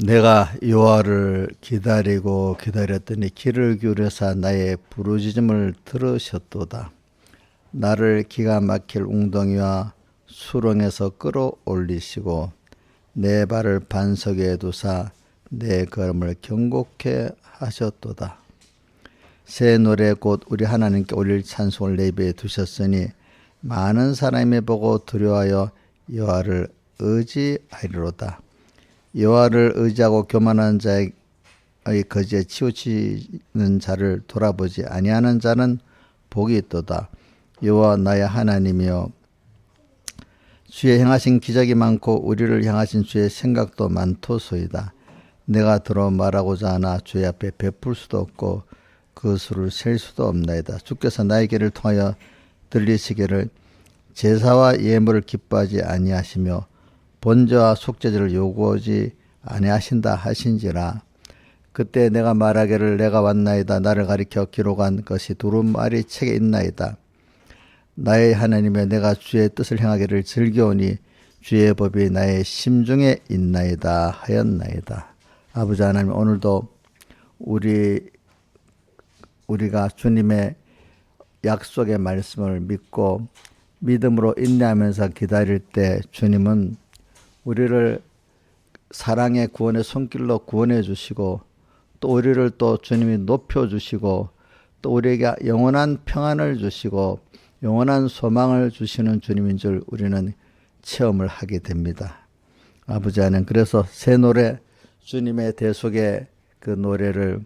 내가 여호와를 기다리고 기다렸더니 귀를 기울여사 나의 부르짖음을 들으셨도다. 나를 기가 막힐 웅덩이와 수렁에서 끌어올리시고 내 발을 반석에 두사 내 걸음을 경고케 하셨도다. 새 노래 곧 우리 하나님께 올릴 찬송을 내 입에 두셨으니 많은 사람이 보고 두려워하여 여호와를 의지하리로다. 여호와를 의지하고 교만한 자의 거지에 치우치는 자를 돌아보지 아니하는 자는 복이 있도다. 여호와 나의 하나님이여, 주의 행하신 기적이 많고 우리를 향하신 주의 생각도 많도소이다. 내가 들어 말하고자 하나 주의 앞에 베풀 수도 없고 그 수를 셀 수도 없나이다. 주께서 나의 길을 통하여 들리시기를 제사와 예물을 기뻐하지 아니하시며 번제와 속죄제를 요구하지 아니하신다 하신지라. 그때 내가 말하기를 내가 왔나이다. 나를 가리켜 기록한 것이 두루마리 책에 있나이다. 나의 하나님여, 내가 주의 뜻을 행하기를 즐겨오니 주의 법이 나의 심중에 있나이다 하였나이다. 아버지 하나님, 오늘도 우리가 주님의 약속의 말씀을 믿고 믿음으로 인내하면서 기다릴 때 주님은 우리를 사랑의 구원의 손길로 구원해 주시고 또 우리를 또 주님이 높여 주시고 또 우리에게 영원한 평안을 주시고 영원한 소망을 주시는 주님인 줄 우리는 체험을 하게 됩니다. 아버지 하나님, 그래서 새 노래, 주님의 대속의 그 노래를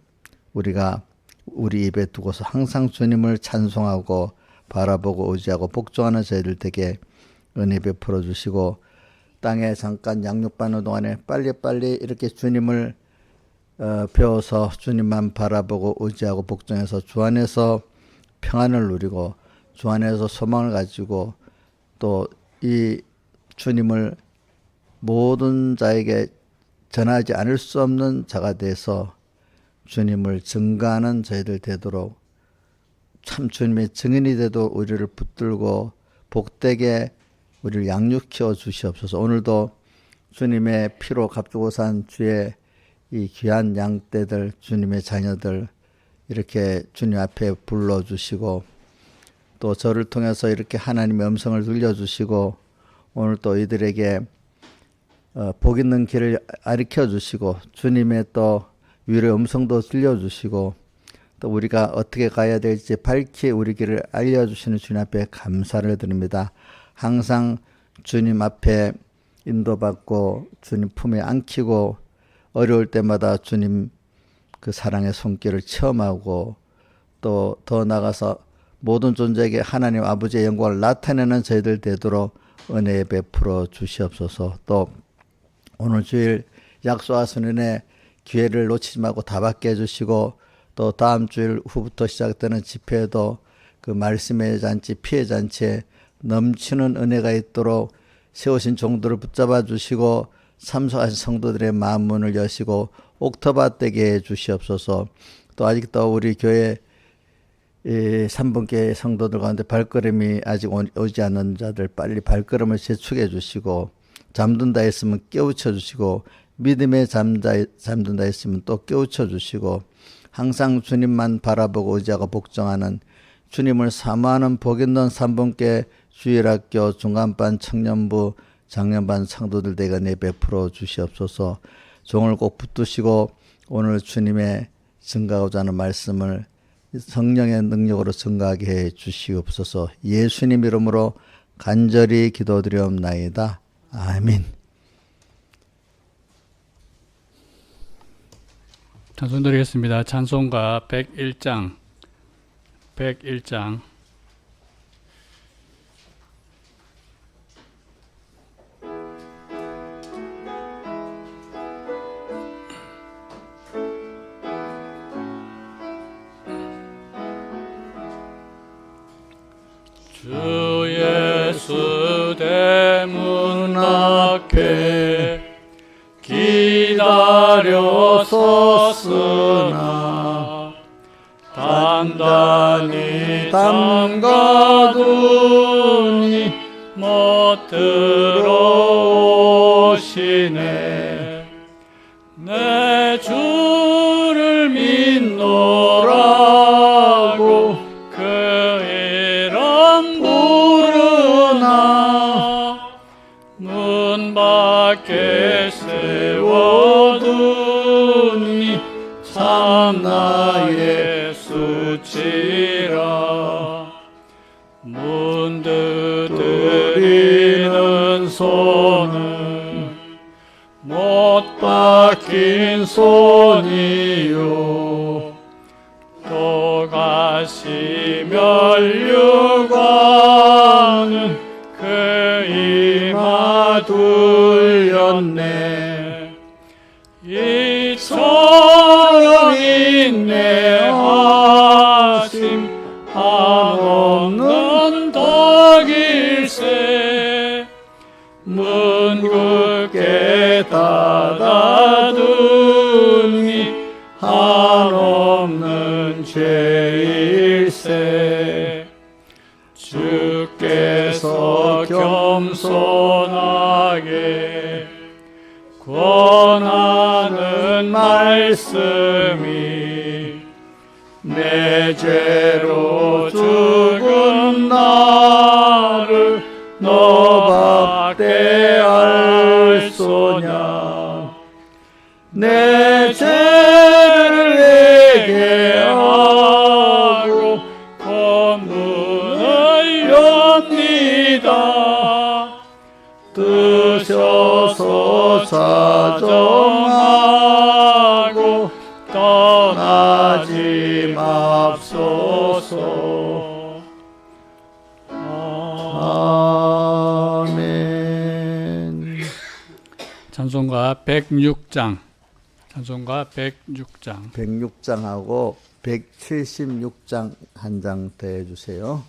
우리가 우리 입에 두고서 항상 주님을 찬송하고 바라보고 의지하고 복종하는 저희들 되게 은혜 베풀어 주시고, 땅에 잠깐 양육받는 동안에 빨리빨리 이렇게 주님을 배워서 주님만 바라보고 의지하고 복종해서 주 안에서 평안을 누리고 주 안에서 소망을 가지고 또 이 주님을 모든 자에게 전하지 않을 수 없는 자가 돼서 주님을 증거하는 저희들 되도록 참 주님의 증인이 되도 우리를 붙들고 복되게 우리를 양육시켜 주시옵소서. 오늘도 주님의 피로 값주고 산 주의 이 귀한 양떼들, 주님의 자녀들 이렇게 주님 앞에 불러주시고 또 저를 통해서 이렇게 하나님의 음성을 들려주시고 오늘 또 이들에게 복 있는 길을 가르쳐 주시고 주님의 또 위로의 음성도 들려주시고 또 우리가 어떻게 가야 될지 밝히 우리 길을 알려주시는 주님 앞에 감사를 드립니다. 항상 주님 앞에 인도받고 주님 품에 안기고 어려울 때마다 주님 그 사랑의 손길을 체험하고 또 더 나아가서 모든 존재에게 하나님 아버지의 영광을 나타내는 저희들 되도록 은혜 베풀어 주시옵소서. 또 오늘 주일 약속하신 은혜 기회를 놓치지 말고 다 받게 해주시고 또 다음 주일 후부터 시작되는 집회에도 그 말씀의 잔치, 피의 잔치에 넘치는 은혜가 있도록 세우신 종들을 붙잡아 주시고 참석하신 성도들의 마음 문을 여시고 옥터밭되게 해주시옵소서. 또 아직도 우리 교회 3분께 성도들 가운데 발걸음이 아직 오지 않는 자들 빨리 발걸음을 재촉해 주시고 잠든다 했으면 깨우쳐 주시고 믿음에 잠든다 했으면 또 깨우쳐 주시고 항상 주님만 바라보고 의지하고 복종하는 주님을 사모하는 복 있는 3분께 주일학교 중간반 청년부 장년반 성도들 되게 은혜 베풀어 주시옵소서. 종을 꼭 붙드시고 오늘 주님의 증가하고자 하는 말씀을 성령의 능력으로 증가하게 해 주시옵소서. 예수님 이름으로 간절히 기도드리옵나이다. 아멘. 찬송 드리겠습니다. 찬송가 101장 주 예수 대문 앞에 기다려 섰으나 단단히 담가두니 못 들어오시네. 내 주를 믿노라고 그 이름 부르나 문 밖에 세워두니 참 나의 수치라 문 두드리는 손은 못 박힌 손이요 또 가시 면류관은 그 이마 둘렸네 이처럼 인내하심 한없는 덕일세 문 굳게 닫아두니 한없는 죄일세 주께서 겸손하게 권하는 말씀이 내 죄로 죽은 나를 너밖에 알소냐 내 죄를 회개하고 검문을 엽니다 뜨셔서 자정하고 떠나지 맙소서 아멘. 찬송가 106장 찬송가 106장 106장하고 176장 한 장 더 해주세요.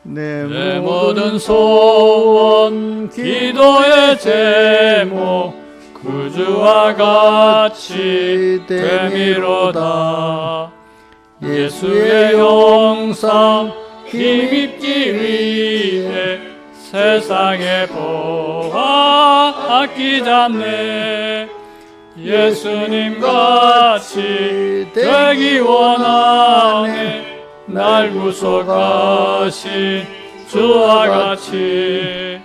내 모든 소원 기도의 제목 구주와 같이 되미로다 예수의 영상 힘입기 위해 세상의 보화 아끼지 않네 예수님 같이 되기 원하네 날 구속하신 주와 같이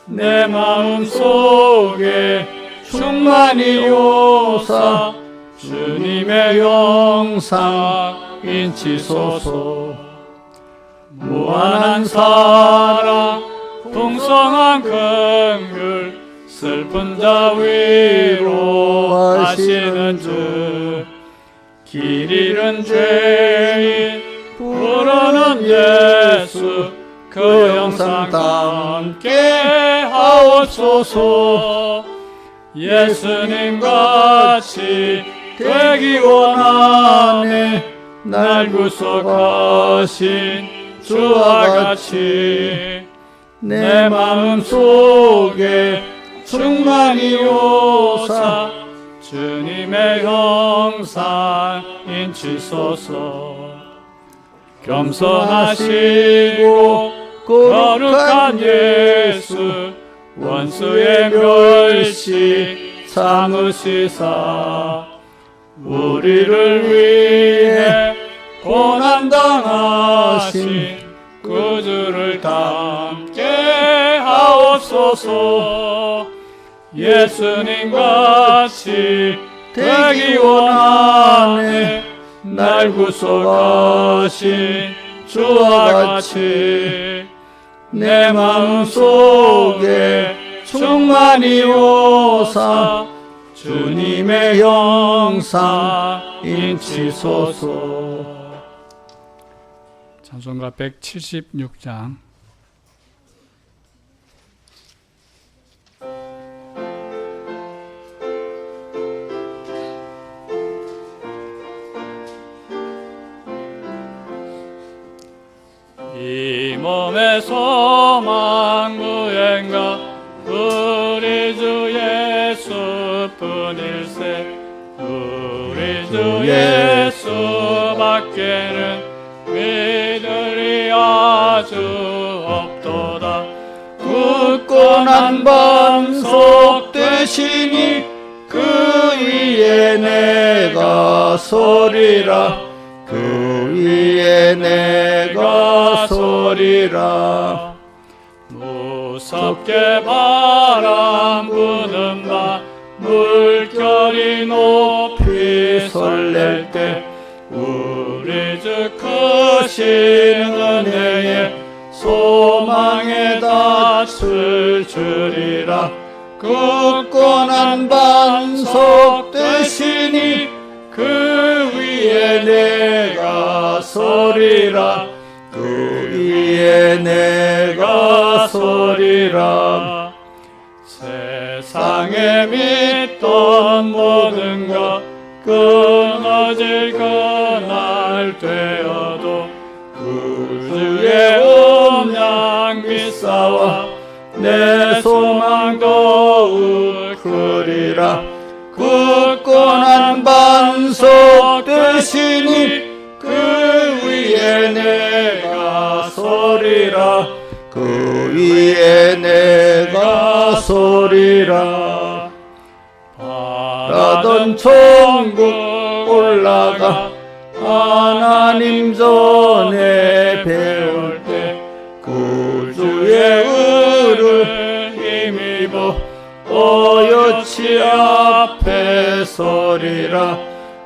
내 마음 속에 충만히 오사 주님의 영상 인치소서 무한한 사랑 풍성한 긍휼 슬픈 자 위로하시는 주 길 잃은 죄인 부르는 예수 그 영상 함께 하옵소서 예수님 같이 되기 원하네 날 구속하신 주와 같이 내 마음 속에 충만히 오사 주님의 형상 인치소서 겸손하시고 거룩한 예수 원수의 멸시 참으시사 우리를 위해 고난당하신 구주를 담게 하옵소서 예수님 같이 되기 원하네 날 구속하신 주와 같이 내 마음 속에 충만히 오사 주님의 영상 인치소서. 찬송가 176장 이 몸의 소망 구행가 우리 주 예수뿐일세 우리 주 예수밖에 밖에는 믿으리 아주 없도다. 굳건한 반석 되시니 그 위에 내가 서리라. 그 위에 내가 서리라. 무섭게 바람 부는 밤 물결이 높이 설렐 때 우리 주 크신 은혜에 소망에 닿을 줄이라. 굳건한 반석 되시니 그 위에 내가 서리라. 그 위에 내가 서리라. 세상에 믿던 모든 것 끊어질 그날 되어도 구주의 음양 믿사와 내 소망 더욱 크리라. 굳건한 반석 되시니 그 위에 내가 서리라. 그 위에 내가 서리라. 바라던 천국 올라가 하나님 전에 배울 때 구주의 의를 힘입어 어여치 앞에 서리라.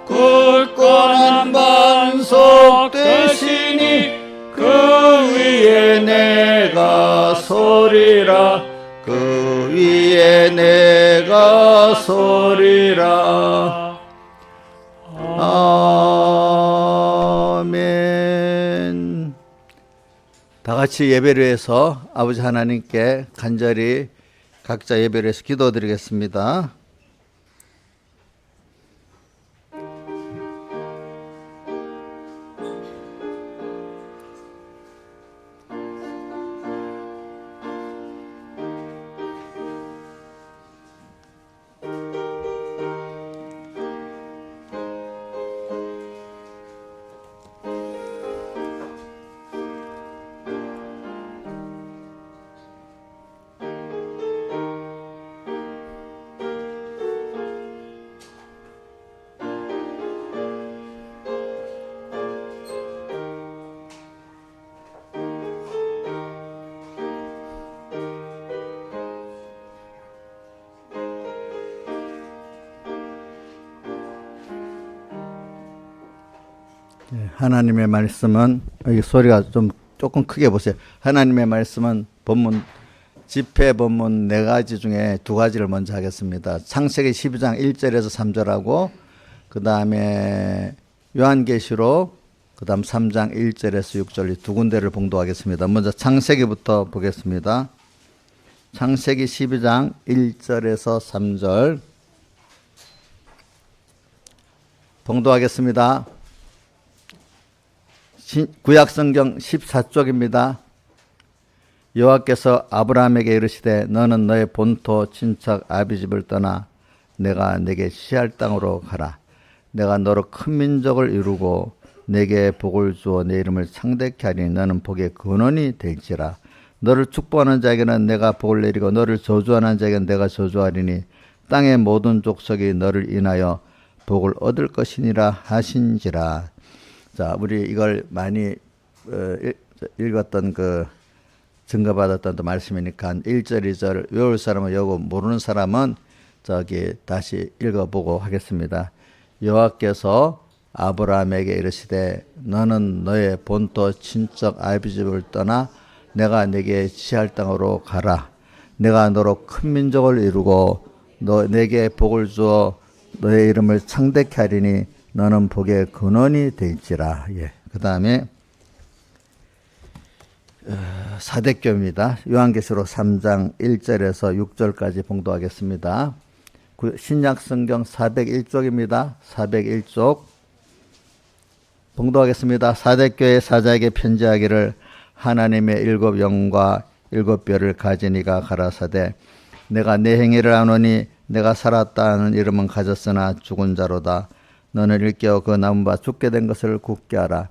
굳건한 반석 되시니 그 위에 내가 서리라. 그 위에 내가 서리라. 아멘. 다 같이 예배를 해서 아버지 하나님께 간절히 각자 예배를 해서 기도드리겠습니다. 하나님의 말씀은 여기 소리가 좀 조금 크게 보세요. 하나님의 말씀은 본문 집회 본문 4가지 중에 2가지를 먼저 하겠습니다. 창세기 12장 1절에서 3절하고 그 다음에 요한계시록 그 다음 3장 1절에서 6절 이 2군데를 봉독하겠습니다. 먼저 창세기부터 보겠습니다. 창세기 12장 1절에서 3절 봉독하겠습니다. 구약성경 14쪽입니다. 여호와께서 아브라함에게 이르시되 너는 너의 본토 친척 아비집을 떠나 내가 네게 시할 땅으로 가라. 내가 너로 큰 민족을 이루고 네게 복을 주어 내 이름을 창대케 하리니 너는 복의 근원이 될지라. 너를 축복하는 자에게는 내가 복을 내리고 너를 저주하는 자에게는 내가 저주하리니 땅의 모든 족속이 너를 인하여 복을 얻을 것이니라 하신지라. 자, 우리 이걸 많이 읽었던 증거받았던 말씀이니까 1절, 2절 외울 사람은 외우고 모르는 사람은 저기 다시 읽어보고 하겠습니다. 여호와께서 아브라함에게 이르시되 너는 너의 본토 친척 아비집을 떠나 내가 네게 지할 땅으로 가라. 내가 너로 큰 민족을 이루고 내게 복을 주어 너의 이름을 창대케 하리니 너는 복의 근원이 될지라. 예. 그 다음에 사대교입니다. 요한계시록 3장 1절에서 6절까지 봉독하겠습니다. 신약성경 401쪽입니다. 401쪽 봉독하겠습니다. 사대교회 사자에게 편지하기를 하나님의 7 영과 7 뼈를 가진 이가 가라사대 내가 내 행위를 아노니 내가 살았다 하는 이름은 가졌으나 죽은 자로다. 너는 일깨워 그 남은 바 죽게 된 것을 굳게 하라.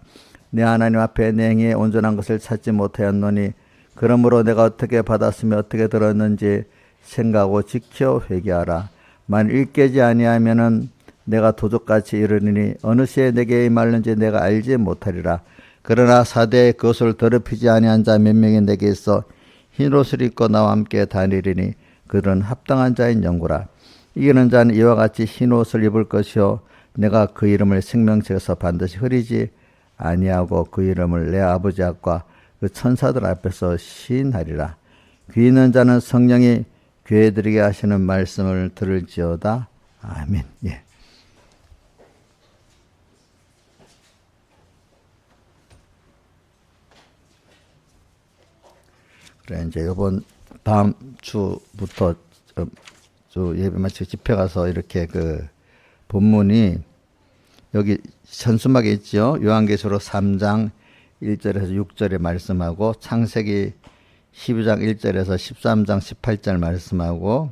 내 하나님 앞에 내 행위에 온전한 것을 찾지 못하였노니 그러므로 내가 어떻게 받았으며 어떻게 들었는지 생각하고 지켜 회개하라. 만일 일깨지 아니하면은 내가 도적같이 이르리니 어느 시에 내게 임할는지 내가 알지 못하리라. 그러나 사대에 그것을 더럽히지 아니한 자 몇 명이 내게 있어 흰 옷을 입고 나와 함께 다니리니 그들은 합당한 자인 영구라. 이기는 자는 이와 같이 흰 옷을 입을 것이요 내가 그 이름을 생명책에서 반드시 흐리지 아니하고 그 이름을 내 아버지 앞과 그 천사들 앞에서 시인하리라. 귀 있는 자는 성령이 교회들에게 하시는 말씀을 들을지어다. 아멘. 예. 그래 이제 이번 다음 주부터 주 예배 마치고 집회 가서 이렇게 그 본문이 여기 현수막에 있죠. 요한계시록 3장 1절에서 6절에 말씀하고 창세기 12장 1절에서 13장 18절 말씀하고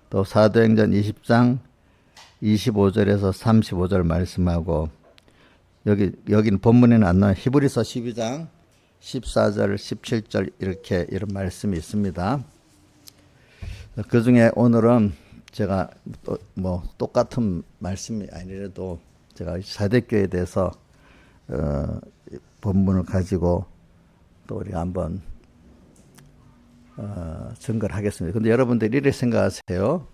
또 사도행전 20장 25절에서 35절 말씀하고 여기는 본문에는 안 나와요. 히브리서 12장 14절 17절 이렇게 이런 말씀이 있습니다. 그 중에 오늘은 제가 뭐 똑같은 말씀이 아니라도 제가 사대교회에 대해서 본문을 가지고 또 우리가 한번 증거를 하겠습니다. 근데 여러분들이 이렇게 생각하세요.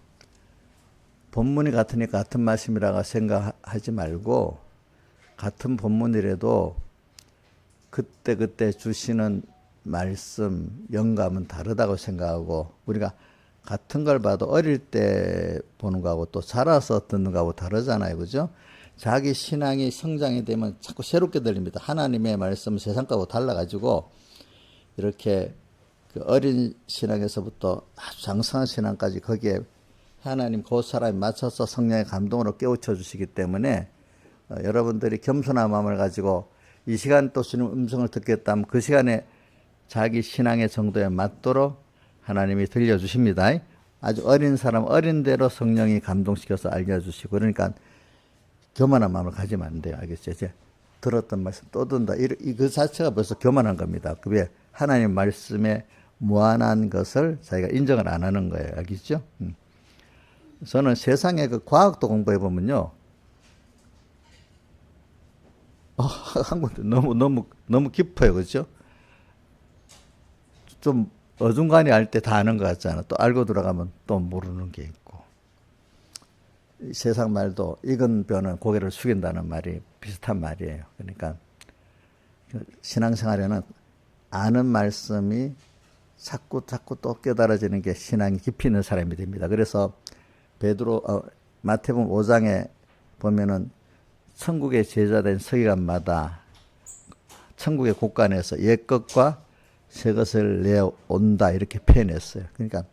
본문이 같으니까 같은 말씀이라고 생각하지 말고 같은 본문이라도 그때 주시는 말씀, 영감은 다르다고 생각하고 우리가 같은 걸 봐도 어릴 때 보는 거하고 또 자라서 듣는 거하고 다르잖아요. 그죠? 자기 신앙이 성장이 되면 자꾸 새롭게 들립니다. 하나님의 말씀은 세상 거하고 달라가지고 이렇게 그 어린 신앙에서부터 아주 장성한 신앙까지 거기에 하나님 그 사람에 맞춰서 성령의 감동으로 깨우쳐 주시기 때문에 여러분들이 겸손한 마음을 가지고 이 시간 또 주님 음성을 듣겠다면 그 시간에 자기 신앙의 정도에 맞도록 하나님이 들려주십니다. 아주 어린 사람 어린 대로 성령이 감동시켜서 알려주시고 그러니까 교만한 마음을 가지면 안 돼요. 알겠죠? 이제 들었던 말씀 또 듣는다. 그 자체가 벌써 교만한 겁니다. 그게 하나님 말씀에 무한한 것을 자기가 인정을 안 하는 거예요. 알겠죠? 저는 세상에 그 과학도 공부해 보면요. 한국도 너무 깊어요. 그죠? 좀 어중간히 알 때 다 아는 것 같잖아. 또 알고 들어가면 또 모르는 게 있고. 세상 말도 익은 벼는 고개를 숙인다는 말이 비슷한 말이에요. 그러니까 신앙생활에는 아는 말씀이 자꾸 또 깨달아지는 게 신앙이 깊이 있는 사람이 됩니다. 그래서 마태복음 5장에 보면은 천국의 제자된 서기관마다 천국의 곳간에서 옛것과 새것을 내어온다 이렇게 표현했어요. 그러니까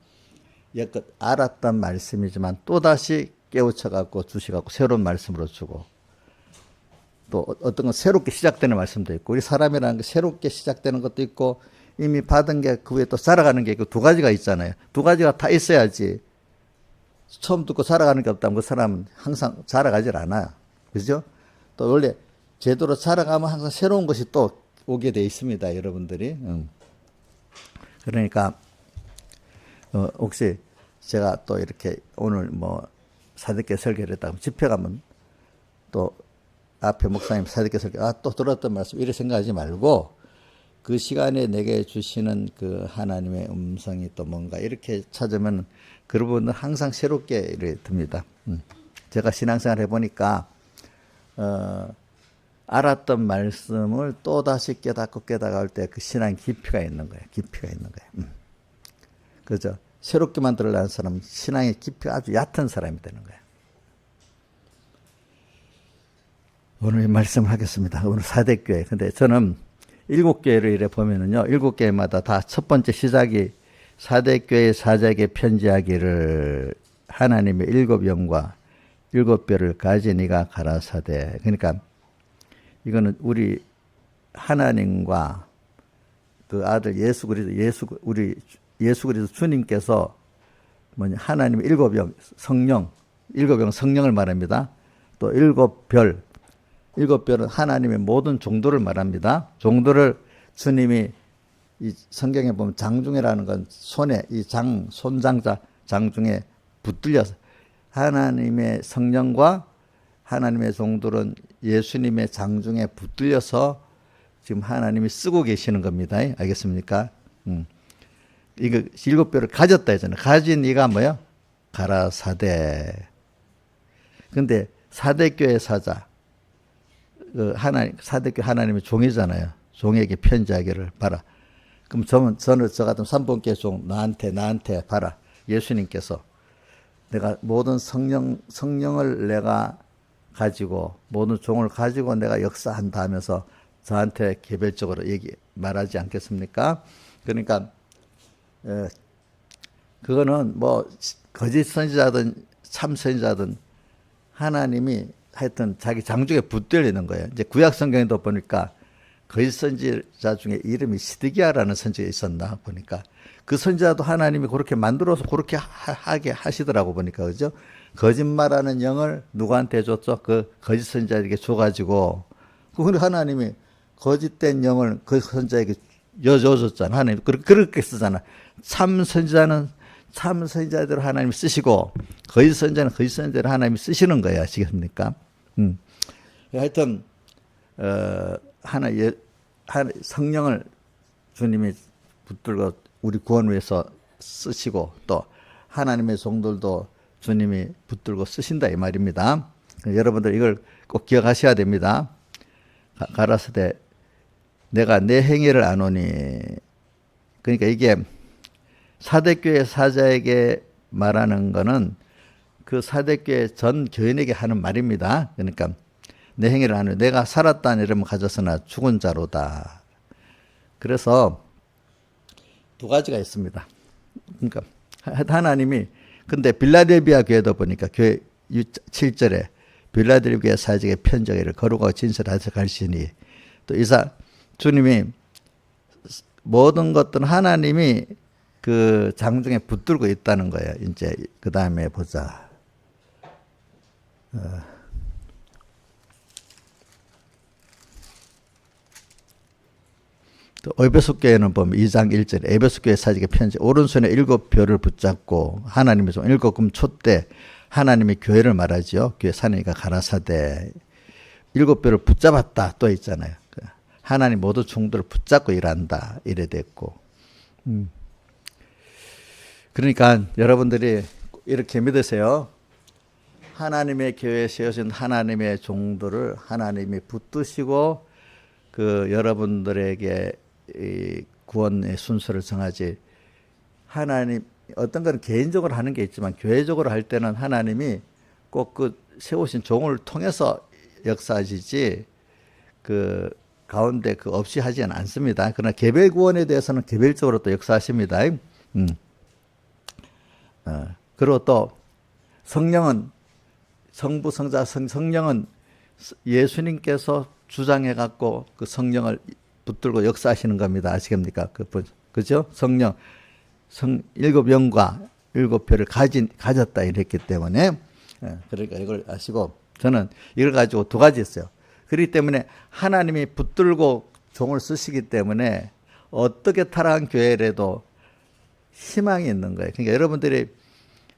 옛것 알았던 말씀이지만 또다시 깨우쳐갖고 주시갖고 새로운 말씀으로 주고 또 어떤 건 새롭게 시작되는 말씀도 있고 우리 사람이라는 게 새롭게 시작되는 것도 있고 이미 받은 게 그 위에 또 살아가는 게 있고 두 가지가 있잖아요. 두 가지가 다 있어야지 처음 듣고 살아가는 게 없다면 그 사람은 항상 살아가질 않아요. 그죠? 또 원래 제대로 살아가면 항상 새로운 것이 또 오게 돼 있습니다. 여러분들이. 그러니까 혹시 제가 또 이렇게 오늘 뭐 사듣게 설교를 했다고 집회 가면 또 앞에 목사님 사듣게 설교 또 들었던 말씀 이렇게 생각하지 말고 그 시간에 내게 주시는 그 하나님의 음성이 또 뭔가 이렇게 찾으면 그분은 항상 새롭게 이렇게 듭니다. 제가 신앙생활 해보니까 알았던 말씀을 또다시 깨닫고 할 때 그 신앙 깊이가 있는 거예요. 깊이가 있는 거예요. 그죠? 새롭게만 들으려는 사람은 신앙의 깊이가 아주 얕은 사람이 되는 거예요. 오늘 이 말씀을 하겠습니다. 오늘 사대교회. 근데 저는 7교회를 이래 보면은요, 7교회마다 다 첫 번째 시작이 사대교회 사자에게 편지하기를 하나님의 7영과 7뼈를 가진 이가 가라사대. 그러니까 이거는 우리 하나님과 그 아들 예수 그리스도 주님께서 하나님의 7영 성령을 말합니다. 또 일곱 별. 일곱 별은 하나님의 모든 종도를 말합니다. 종도를 주님이 이 성경에 보면 장중에라는 건 손에 이 손장자 장중에 붙들려서 하나님의 성령과 하나님의 종들은 예수님의 장중에 붙들려서 지금 하나님이 쓰고 계시는 겁니다. 알겠습니까? 이거 일곱 별을 가졌다 했잖아요. 가진 이가 뭐요? 가라사대. 근데 사대교회 사자, 사대교회 하나님의 종이잖아요. 종에게 편지하기를 봐라. 그럼 저는 저 같은 삼본교회 종 나한테 봐라. 예수님께서 내가 모든 성령을 내가 가지고 모든 종을 가지고 내가 역사한다 하면서 저한테 개별적으로 말하지 않겠습니까? 그러니까 그거는 뭐 거짓 선지자든 참 선지자든 하나님이 하여튼 자기 장중에 붙들리는 거예요. 이제 구약 성경에도 보니까 거짓 선지자 중에 이름이 시드기야라는 선지가 있었나 보니까 그 선지자도 하나님이 그렇게 만들어서 그렇게 하게 하시더라고 보니까 그죠? 거짓말하는 영을 누구한테 줬죠? 그 거짓 선지자에게 줘가지고 그 하나님이 거짓된 영을 그 선지자에게 여줘줬잖아. 하나님 그렇게 쓰잖아. 참 선지자는 참 선지자대로 하나님이 쓰시고 거짓 선지자는 거짓 선지자대로 하나님이 쓰시는 거예요. 아시겠습니까? 하여튼 성령을 주님이 붙들고 우리 구원을 위해서 쓰시고 또 하나님의 종들도 주님이 붙들고 쓰신다 이 말입니다. 여러분들 이걸 꼭 기억하셔야 됩니다. 가라사대 내가 내 행위를 아노니. 그러니까 이게 사대교회 사자에게 말하는 거는 그 사대교회 전 교인에게 하는 말입니다. 그러니까 내 행위를 아노니 내가 살았다는 이름을 가졌으나 죽은 자로다. 그래서 두 가지가 있습니다. 그러니까 하나님이 근데 빌라델비아 교회도 보니까 교회 7절에 빌라델비아 사직의 편지하기를 거룩하고 진실하여서 갈시니 또 주님이 모든 것들은 하나님이 그 장중에 붙들고 있다는 거예요. 이제 그 다음에 보자. 또 에베소 교회는 보면 2장 1절에 에베소 교회 사직의 편지 오른손에 일곱 별을 붙잡고 하나님의 종 일곱 금 촛대 하나님의 교회를 말하지요. 교회 사내가 가라사대 일곱 별을 붙잡았다 또 있잖아요. 하나님 모두 종들을 붙잡고 일한다 이래 됐고 그러니까 여러분들이 이렇게 믿으세요. 하나님의 교회에 세워진 하나님의 종들을 하나님이 붙드시고 그 여러분들에게 이 구원의 순서를 정하지 하나님 어떤 건 개인적으로 하는 게 있지만 교회적으로 할 때는 하나님이 꼭 그 세우신 종을 통해서 역사하시지 그 가운데 그 없이 하지는 않습니다. 그러나 개별 구원에 대해서는 개별적으로 또 역사하십니다. 그리고 또 성령은 성부 성자 성령은 예수님께서 주장해 갖고 그 성령을 붙들고 역사하시는 겁니다. 아시겠습니까? 그죠? 성령 일곱 영과 일곱 별을 가졌다 이랬기 때문에 그러니까 이걸 아시고 저는 이걸 가지고 두 가지 있어요. 그렇기 때문에 하나님이 붙들고 종을 쓰시기 때문에 어떻게 타락한 교회라도 희망이 있는 거예요. 그러니까 여러분들이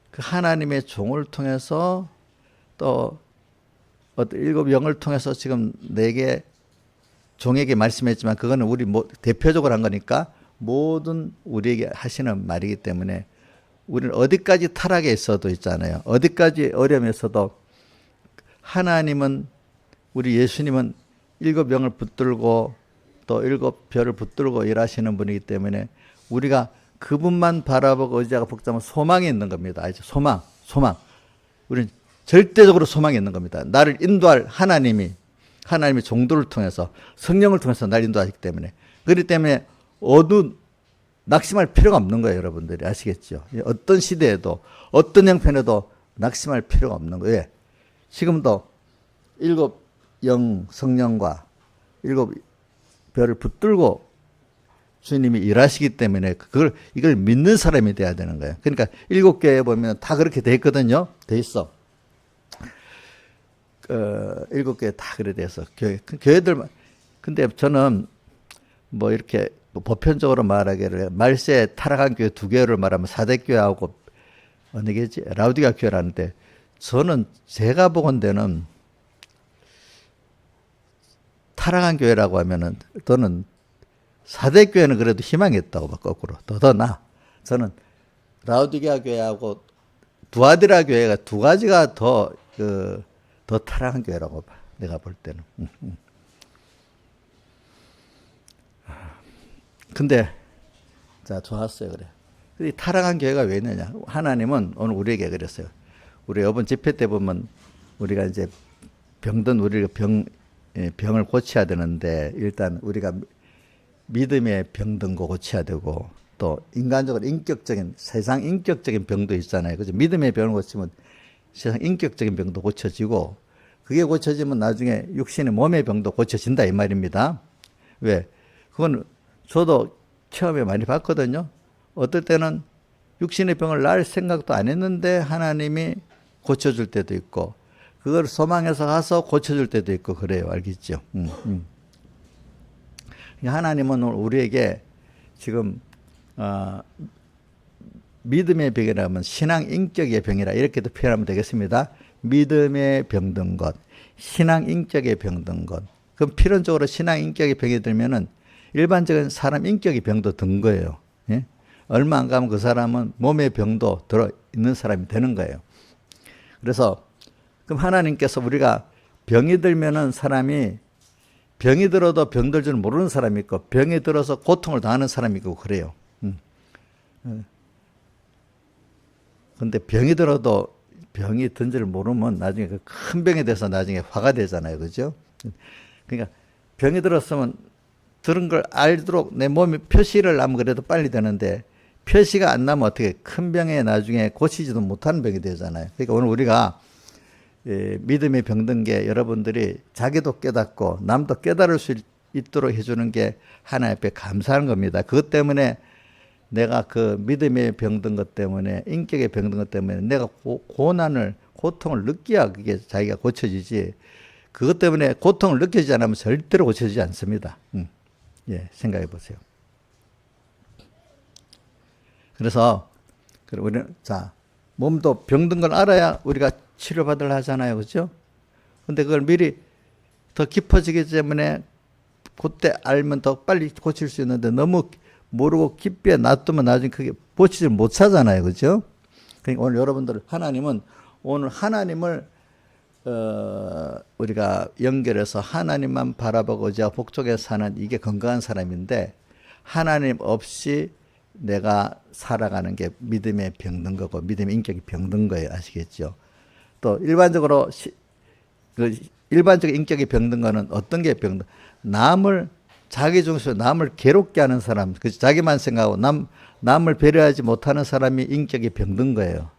그 하나님의 종을 통해서 또 어떤 일곱 영을 통해서 지금 내게 종에게 말씀했지만 그거는 우리 대표적으로 한 거니까 모든 우리에게 하시는 말이기 때문에 우리는 어디까지 타락에 있어도 있잖아요. 어디까지 어려움에 있어도 하나님은 우리 예수님은 일곱 영을 붙들고 또 일곱 별을 붙들고 일하시는 분이기 때문에 우리가 그분만 바라보고 의지하고 복잡한 소망이 있는 겁니다. 알죠? 소망. 우리는 절대적으로 소망이 있는 겁니다. 나를 인도할 하나님의 종도를 통해서 성령을 통해서 나를 인도하기 때문에 그렇기 때문에 낙심할 필요가 없는 거예요. 여러분들이 아시겠죠? 어떤 시대에도 어떤 형편에도 낙심할 필요가 없는 거예요. 왜? 지금도 일곱 영 성령과 일곱 별을 붙들고 주님이 일하시기 때문에 이걸 믿는 사람이 돼야 되는 거예요. 그러니까 일곱 교회에 보면 다 그렇게 돼 있거든요. 돼 있어. 7교회 다 그래 돼서 교회들 근데 저는 뭐 이렇게 뭐 보편적으로 말하기를 말세에 타락한 교회 2교회를 말하면 사대교회하고 어느 게지 라우디가 교회라는데 저는 제가 보건대는 타락한 교회라고 하면은 저는 사대교회는 그래도 희망이 있다고 봐 거꾸로 더 나. 저는 라우디게아 교회하고 두아디라 교회가 두 가지가 더 타락한 교회라고 봐. 내가 볼 때는. 근데 자 좋았어요 그래. 이 타락한 교회가 왜 있느냐? 하나님은 오늘 우리에게 그랬어요. 우리 이번 집회 때 보면 우리가 이제 병든 우리가 병을 고쳐야 되는데 일단 우리가 믿음의 병든 거 고쳐야 되고 또 인간적으로 인격적인 세상 인격적인 병도 있잖아요. 그죠? 믿음의 병을 고치면 세상 인격적인 병도 고쳐지고 그게 고쳐지면 나중에 육신의 몸의 병도 고쳐진다 이 말입니다. 왜? 그건 저도 처음에 많이 봤거든요. 어떨 때는 육신의 병을 날 생각도 안 했는데 하나님이 고쳐줄 때도 있고 그걸 소망해서 가서 고쳐줄 때도 있고 그래요. 알겠죠? 하나님은 우리에게 지금 믿음의 병이라면 신앙 인격의 병이라 이렇게도 표현하면 되겠습니다. 믿음의 병든 것, 신앙 인격의 병든 것. 그럼 필연적으로 신앙 인격의 병이 들면은 일반적인 사람 인격의 병도 든 거예요. 예? 얼마 안 가면 그 사람은 몸의 병도 들어 있는 사람이 되는 거예요. 그래서 그럼 하나님께서 우리가 병이 들면은 사람이 병이 들어도 병들 줄 모르는 사람이 있고 병이 들어서 고통을 당하는 사람이 있고 그래요. 근데 병이 들어도 병이 든 줄 모르면 나중에 그 큰 병에 대해서 나중에 화가 되잖아요. 그죠? 그러니까 병이 들었으면 들은 걸 알도록 내 몸에 표시를 나면 그래도 빨리 되는데 표시가 안 나면 어떻게 큰 병에 나중에 고치지도 못하는 병이 되잖아요. 그러니까 오늘 우리가 믿음의 병든 게 여러분들이 자기도 깨닫고 남도 깨달을 수 있도록 해주는 게 하나님 앞에 감사하는 겁니다. 그것 때문에 내가 그 믿음의 병든 것 때문에 인격의 병든 것 때문에 내가 고통을 느껴야 그게 자기가 고쳐지지 그것 때문에 고통을 느끼지 않으면 절대로 고쳐지지 않습니다. 예, 생각해 보세요. 그래서 우리는 자 몸도 병든 걸 알아야 우리가 치료받으려 하잖아요. 그렇죠? 근데 그걸 미리 더 깊어지기 때문에 그때 알면 더 빨리 고칠 수 있는데 너무 모르고 깊게 놔두면 나중에 그게 고치질 못하잖아요. 그렇죠? 그러니까 오늘 여러분들 하나님은 오늘 하나님을 우리가 연결해서 하나님만 바라보고자 복종해 사는 이게 건강한 사람인데 하나님 없이 내가 살아가는 게 믿음의 병든 거고 믿음의 인격이 병든 거예요. 아시겠죠? 또 일반적으로 일반적인 인격이 병든 거는 어떤 게 병든? 남을 자기 중심으로 남을 괴롭게 하는 사람, 그 자기만 생각하고 남을 배려하지 못하는 사람이 인격이 병든 거예요.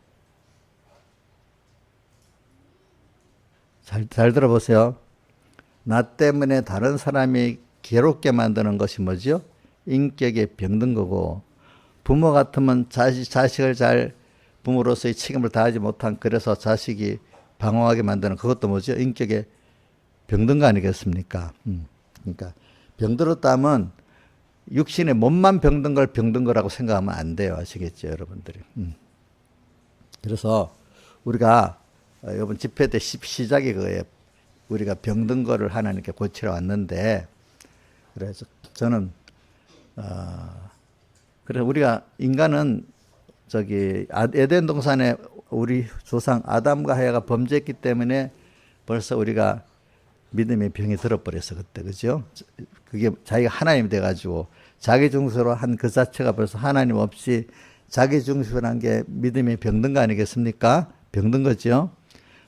잘 들어보세요. 나 때문에 다른 사람이 괴롭게 만드는 것이 뭐죠? 인격이 병든 거고 부모 같으면 자식을 잘 부모로서의 책임을 다하지 못한 그래서 자식이 방황하게 만드는 그것도 뭐죠? 인격에 병든 거 아니겠습니까? 그러니까 병들었다면 육신의 몸만 병든 걸 병든 거라고 생각하면 안 돼요. 아시겠죠, 여러분들이? 그래서 우리가 이번 집회 때 시작이 그거예요. 우리가 병든 거를 하나님께 고치러 왔는데 그래서 저는 그래서 우리가 인간은 에덴 동산에 우리 조상 아담과 하와가 범죄했기 때문에 벌써 우리가 믿음의 병이 들어버렸어 그때 그죠? 그게 자기가 하나님이 돼가지고 자기 중심으로 한 그 자체가 벌써 하나님 없이 자기 중심으로 한 게 믿음의 병든 거 아니겠습니까? 병든 거죠.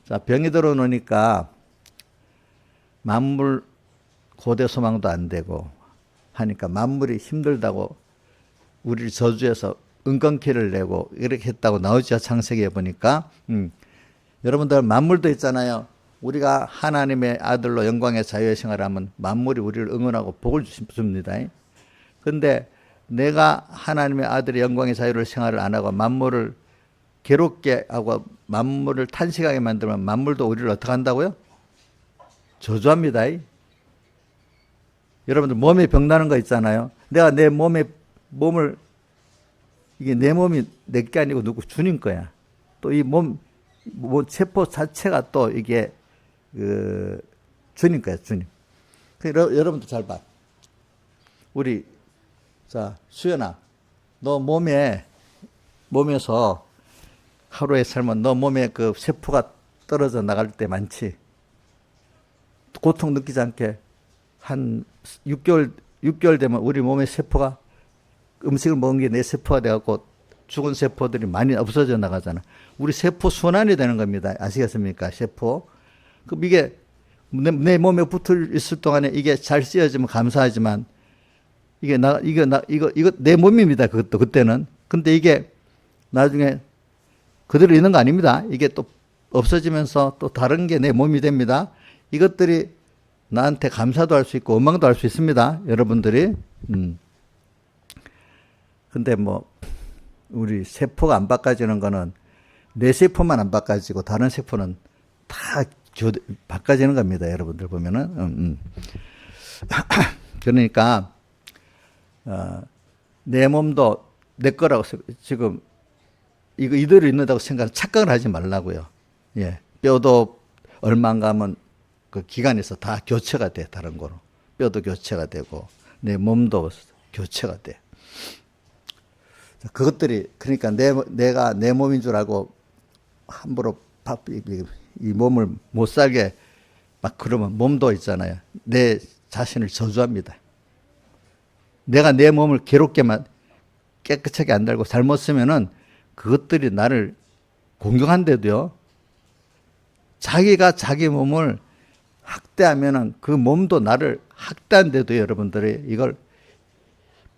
자 병이 들어오니까 만물 고대 소망도 안 되고 하니까 만물이 힘들다고 우리를 저주해서 은건키를 내고 이렇게 했다고 나오죠. 창세기에 보니까 여러분들 만물도 있잖아요. 우리가 하나님의 아들로 영광의 자유의 생활하면 만물이 우리를 응원하고 복을 줍니다. 그런데 내가 하나님의 아들의 영광의 자유를 생활을 안 하고 만물을 괴롭게 하고 만물을 탄식하게 만들면 만물도 우리를 어떻게 한다고요? 저주합니다. 여러분들 몸에 병 나는 거 있잖아요. 내가 내 몸을 이게 내 몸이 내 게 아니고 누구 주님 거야. 또 이 세포 자체가 또 이게 주님 거야, 주님. 여러분들 잘 봐. 우리 자 수연아, 너 몸에서 하루에 살면 너 몸에 그 세포가 떨어져 나갈 때 많지. 고통 느끼지 않게 한 6개월 되면 우리 몸의 세포가 음식을 먹은 게 내 세포가 돼갖고 죽은 세포들이 많이 없어져 나가잖아. 우리 세포 순환이 되는 겁니다. 아시겠습니까? 세포. 그럼 이게 내 몸에 붙어 있을 동안에 이게 잘 쓰여지면 감사하지만 이거 내 몸입니다. 그것도 그때는. 근데 이게 나중에 그대로 있는 거 아닙니다. 이게 또 없어지면서 또 다른 게 내 몸이 됩니다. 이것들이 나한테 감사도 할 수 있고 원망도 할 수 있습니다. 여러분들이. 근데 뭐 우리 세포가 안 바꿔지는 거는 내 세포만 안 바꿔지고 다른 세포는 다 바꿔지는 겁니다. 여러분들 보면은. 그러니까 내 몸도 내 거라고 지금 이거 이대로 있는다고 착각을 하지 말라고요. 예. 뼈도 얼마 안 가면 그 기관에서 다 교체가 돼. 다른 거로. 뼈도 교체가 되고 내 몸도 교체가 돼. 그것들이 그러니까 내가 내 몸인 줄 알고 함부로 이 몸을 못 살게 막 그러면 몸도 있잖아요. 내 자신을 저주합니다. 내가 내 몸을 괴롭게만 깨끗하게 안 달고 잘못 쓰면은 그것들이 나를 공격한데도요. 자기가 자기 몸을 학대하면은 그 몸도 나를 학대한데도 여러분들이 이걸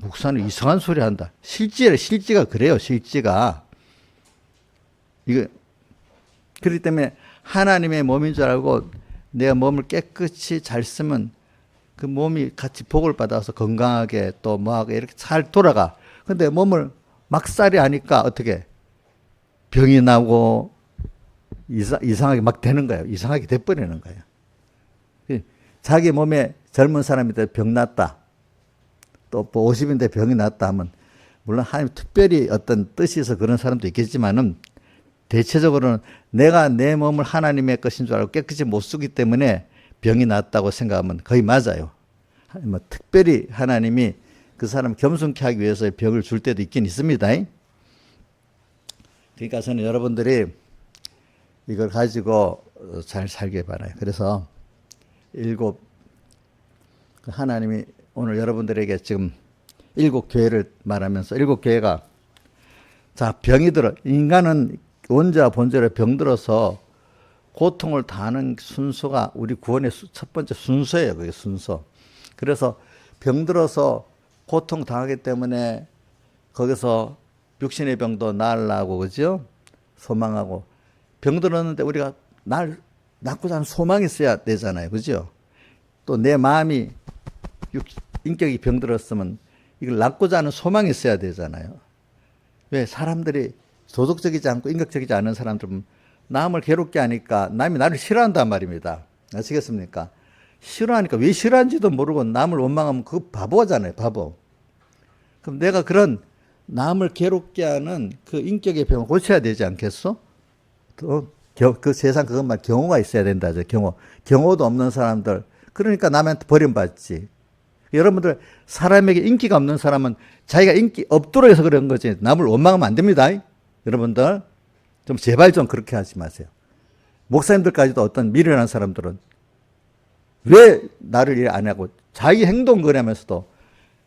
목사는 이상한 소리 한다. 실지가 그래요. 실지가. 이거 그렇기 때문에 하나님의 몸인 줄 알고 내가 몸을 깨끗이 잘 쓰면 그 몸이 같이 복을 받아서 건강하게 또 뭐하게 이렇게 잘 돌아가. 근데 몸을 막살이 하니까 어떻게 병이 나고 이상하게 막 되는 거예요. 이상하게 돼버리는 거예요. 자기 몸에 젊은 사람이 병 났다. 또 50인데 병이 났다 하면 물론 하나님 특별히 어떤 뜻이 있어 그런 사람도 있겠지만은 대체적으로는 내가 내 몸을 하나님의 것인 줄 알고 깨끗이 못 쓰기 때문에 병이 났다고 생각하면 거의 맞아요. 뭐 특별히 하나님이 그 사람 겸손케 하기 위해서 병을 줄 때도 있긴 있습니다. 그러니까 저는 여러분들이 이걸 가지고 잘 살게 바라요. 그래서 하나님이 오늘 여러분들에게 지금 7교회를 말하면서 7교회가 자 병이 들어 인간은 원죄와 본죄로 병들어서 고통을 당하는 순서가 우리 구원의 첫 번째 순서예요. 그게 순서. 그래서 병들어서 고통 당하기 때문에 거기서 육신의 병도 나으려고 그죠? 소망하고 병들었는데 우리가 낫고자 하는 소망이 있어야 되잖아요. 그죠? 또 내 마음이 인격이 병들었으면 이걸 낫고자 하는 소망이 있어야 되잖아요. 왜 사람들이 도덕적이지 않고 인격적이지 않은 사람들은 남을 괴롭게 하니까 남이 나를 싫어한단 말입니다. 아시겠습니까? 싫어하니까 왜 싫어하는지도 모르고 남을 원망하면 그거 바보잖아요. 바보. 그럼 내가 그런 남을 괴롭게 하는 그 인격의 병을 고쳐야 되지 않겠어? 그 세상 그것만 경호가 있어야 된다죠. 경호도 없는 사람들. 그러니까 남한테 버림받지. 여러분들 사람에게 인기가 없는 사람은 자기가 인기 없도록 해서 그런 거지. 남을 원망하면 안 됩니다. 여러분들 좀 제발 좀 그렇게 하지 마세요. 목사님들까지도 어떤 미련한 사람들은 왜 나를 일 안 하고 자기 행동 거래하면서도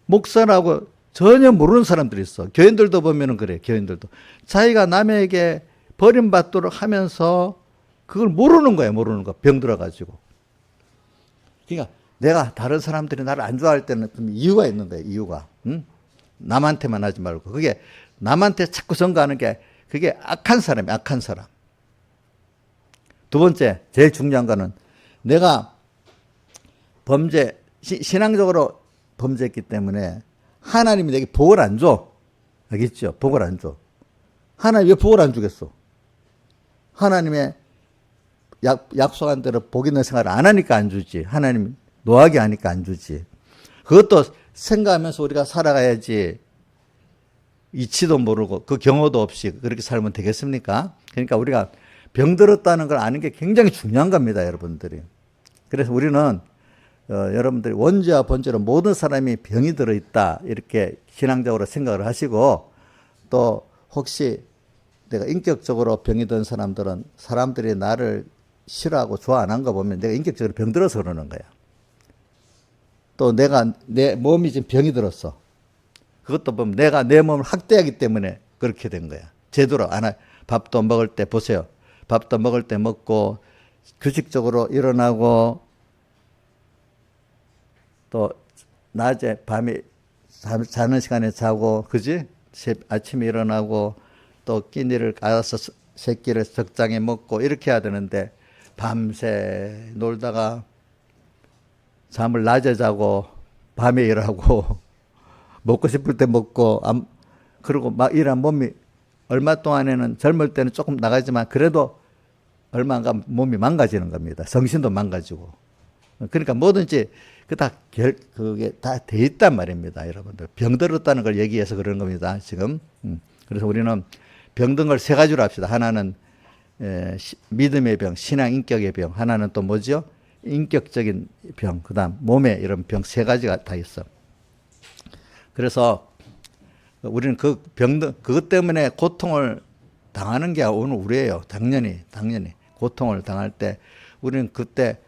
목사라고 전혀 모르는 사람들이 있어. 교인들도 보면은 그래. 교인들도 자기가 남에게 버림받도록 하면서 그걸 모르는 거예요. 모르는 거. 병 들어가지고. 그러니까 내가 다른 사람들이 나를 안 좋아할 때는 좀 이유가 있는 거예요. 이유가. 응? 남한테만 하지 말고. 그게 남한테 자꾸 전가하는 게 그게 악한 사람이에요. 악한 사람. 두 번째, 제일 중요한 거는 내가 신앙적으로 범죄했기 때문에 하나님이 내게 복을 안 줘. 알겠죠? 복을 안 줘. 하나님 왜 복을 안 주겠어? 하나님의 약속한 대로 복 있는 생활을 안 하니까 안 주지. 하나님 노하게 하니까 안 주지. 그것도 생각하면서 우리가 살아가야지. 이치도 모르고 그 경호도 없이 그렇게 살면 되겠습니까? 그러니까 우리가 병들었다는 걸 아는 게 굉장히 중요한 겁니다, 여러분들이. 그래서 우리는 여러분들이 원죄와 본죄로 모든 사람이 병이 들어있다 이렇게 신앙적으로 생각을 하시고, 또 혹시 내가 인격적으로 병이 든 사람들은 사람들이 나를 싫어하고 좋아 안 한 거 보면 내가 인격적으로 병들어서 그러는 거야. 또 내 몸이 지금 병이 들었어. 그것도 보면 내가 내 몸을 학대하기 때문에 그렇게 된 거야. 제대로 안 하. 밥도 먹을 때 보세요. 밥도 먹을 때 먹고 규칙적으로 일어나고, 또 낮에 밤에 자는 시간에 자고, 그지? 아침에 일어나고, 또 끼니를 깔아서 새끼를 적당히 먹고 이렇게 해야 되는데 밤새 놀다가 잠을 낮에 자고 밤에 일하고 먹고 싶을 때 먹고, 그리고 막 일한 몸이 얼마 동안에는 젊을 때는 조금 나가지만 그래도 얼마 안 가면 몸이 망가지는 겁니다. 정신도 망가지고. 그러니까 뭐든지 그게 다 돼 있단 말입니다, 여러분들. 병들었다는 걸 얘기해서 그런 겁니다, 지금. 그래서 우리는 병든 걸 세 가지로 합시다. 하나는 믿음의 병, 신앙 인격의 병. 하나는 또 뭐죠? 인격적인 병. 그다음 몸에 이런 병 세 가지가 다 있어. 그래서 우리는 그것 때문에 고통을 당하는 게 오늘 우리예요. 당연히 고통을 당할 때 우리는 그때,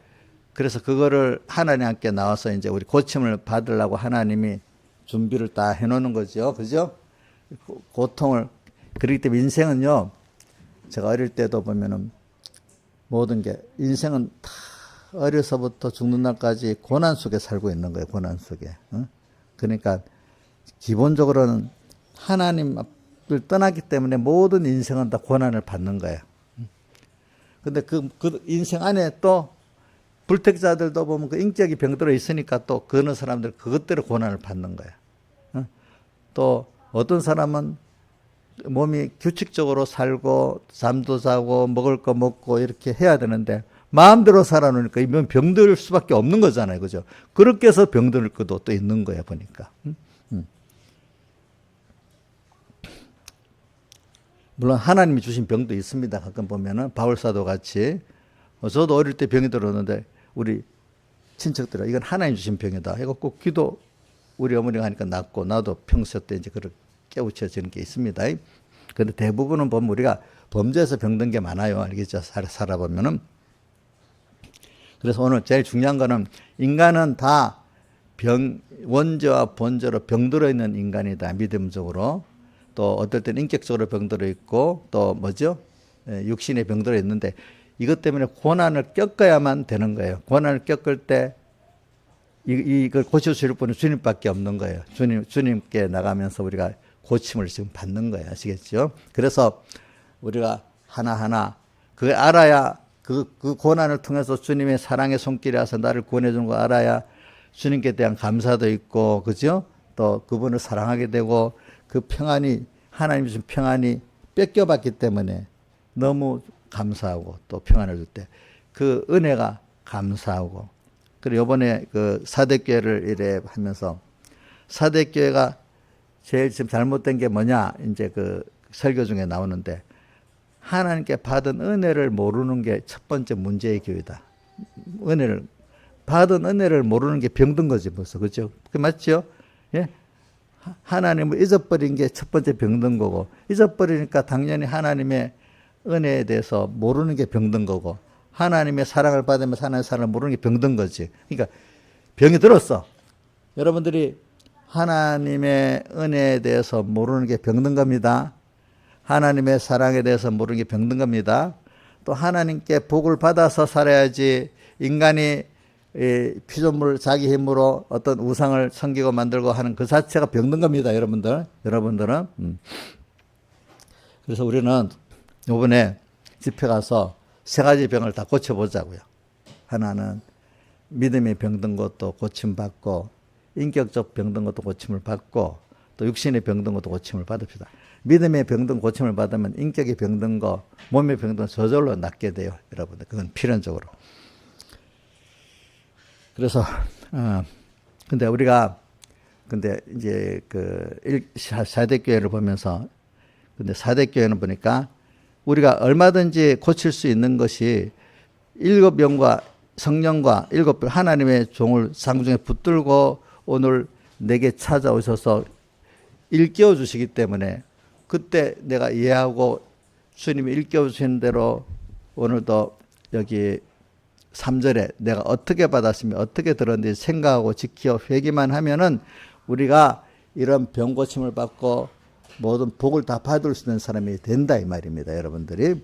그래서 그거를 하나님께 나와서 이제 우리 고침을 받으려고 하나님이 준비를 다 해놓는 거죠. 그죠? 고통을. 그렇기 때문에 인생은요, 제가 어릴 때도 보면은 모든 게, 인생은 다 어려서부터 죽는 날까지 고난 속에 살고 있는 거예요. 고난 속에. 그러니까 기본적으로는 하나님을 떠나기 때문에 모든 인생은 다 고난을 받는 거예요. 근데 그 인생 안에 또 불택자들도 보면 그 인격이 병들어 있으니까 또 그런 사람들 그것대로 고난을 받는 거예요. 또 어떤 사람은 몸이 규칙적으로 살고 잠도 자고 먹을 거 먹고 이렇게 해야 되는데 마음대로 살아놓으니까 이건 병들 수밖에 없는 거잖아요. 그죠? 그렇게 해서 병들 것도 또 있는 거예요, 보니까. 물론 하나님이 주신 병도 있습니다. 가끔 보면은 바울사도 같이. 저도 어릴 때 병이 들었는데 우리 친척들은 이건 하나님 주신 병이다. 이거 꼭 기도 우리 어머니가 하니까 낫고, 나도 평소 때 이제 그렇게 깨우쳐지는 게 있습니다. 그런데 대부분은 보면 우리가 범죄에서 병든 게 많아요. 알겠죠? 살아보면은. 그래서 오늘 제일 중요한 거는 인간은 다 원죄와 본죄로 병들어 있는 인간이다. 믿음적으로. 또 어떨 때는 인격적으로 병들어 있고, 또 뭐죠? 육신에 병들어 있는데 이것 때문에 고난을 겪어야만 되는 거예요. 고난을 겪을 때 이걸 고쳐줄 분은 주님밖에 없는 거예요. 주님께 나가면서 우리가 고침을 지금 받는 거예요. 아시겠죠? 그래서 우리가 하나하나 그걸 알아야, 그 고난을 통해서 주님의 사랑의 손길이 와서 나를 구원해 준 거 알아야 주님께 대한 감사도 있고, 그죠? 또 그분을 사랑하게 되고, 그 평안이, 하나님 주신 평안이 뺏겨봤기 때문에 너무 감사하고, 또 평안을 줄 때 그 은혜가 감사하고. 그리고 이번에 그 사대교회를 이래 하면서, 사대교회가 제일 지금 잘못된 게 뭐냐, 이제 그 설교 중에 나오는데, 하나님께 받은 은혜를 모르는 게 첫 번째 문제의 교회다. 받은 은혜를 모르는 게 병든 거지 벌써. 그죠? 그 맞죠? 예? 하나님을 잊어버린 게 첫 번째 병든 거고, 잊어버리니까 당연히 하나님의 은혜에 대해서 모르는 게 병든 거고, 하나님의 사랑을 받으면서 하나님의 사랑을 모르는 게 병든 거지. 그러니까 병이 들었어. 여러분들이 하나님의 은혜에 대해서 모르는 게 병든 겁니다. 하나님의 사랑에 대해서 모르는 게 병든 겁니다. 또 하나님께 복을 받아서 살아야지, 인간이 피조물 자기 힘으로 어떤 우상을 섬기고 만들고 하는 그 자체가 병든 겁니다. 여러분들은. 그래서 우리는 이번에 집회 가서 세 가지 병을 다 고쳐보자고요. 하나는 믿음이 병든 것도 고침받고, 인격적 병든 것도 고침을 받고, 또 육신의 병든 것도 고침을 받읍시다. 믿음의 병든 고침을 받으면 인격의 병든 거, 몸의 병든 저절로 낫게 돼요. 여러분들. 그건 필연적으로. 그래서, 근데 우리가, 근데 이제 사대교회를 보면서, 근데 사대교회는 보니까 우리가 얼마든지 고칠 수 있는 것이 일곱 영과 성령과 일곱 하나님의 종을 상중에 붙들고 오늘 내게 찾아오셔서 일깨워 주시기 때문에 그때 내가 이해하고 주님이 일깨워 주시는 대로 오늘도 여기 3절에 내가 어떻게 받았으며 어떻게 들었는지 생각하고 지켜 회개만 하면은 우리가 이런 병 고침을 받고 모든 복을 다 받을 수 있는 사람이 된다 이 말입니다, 여러분들이.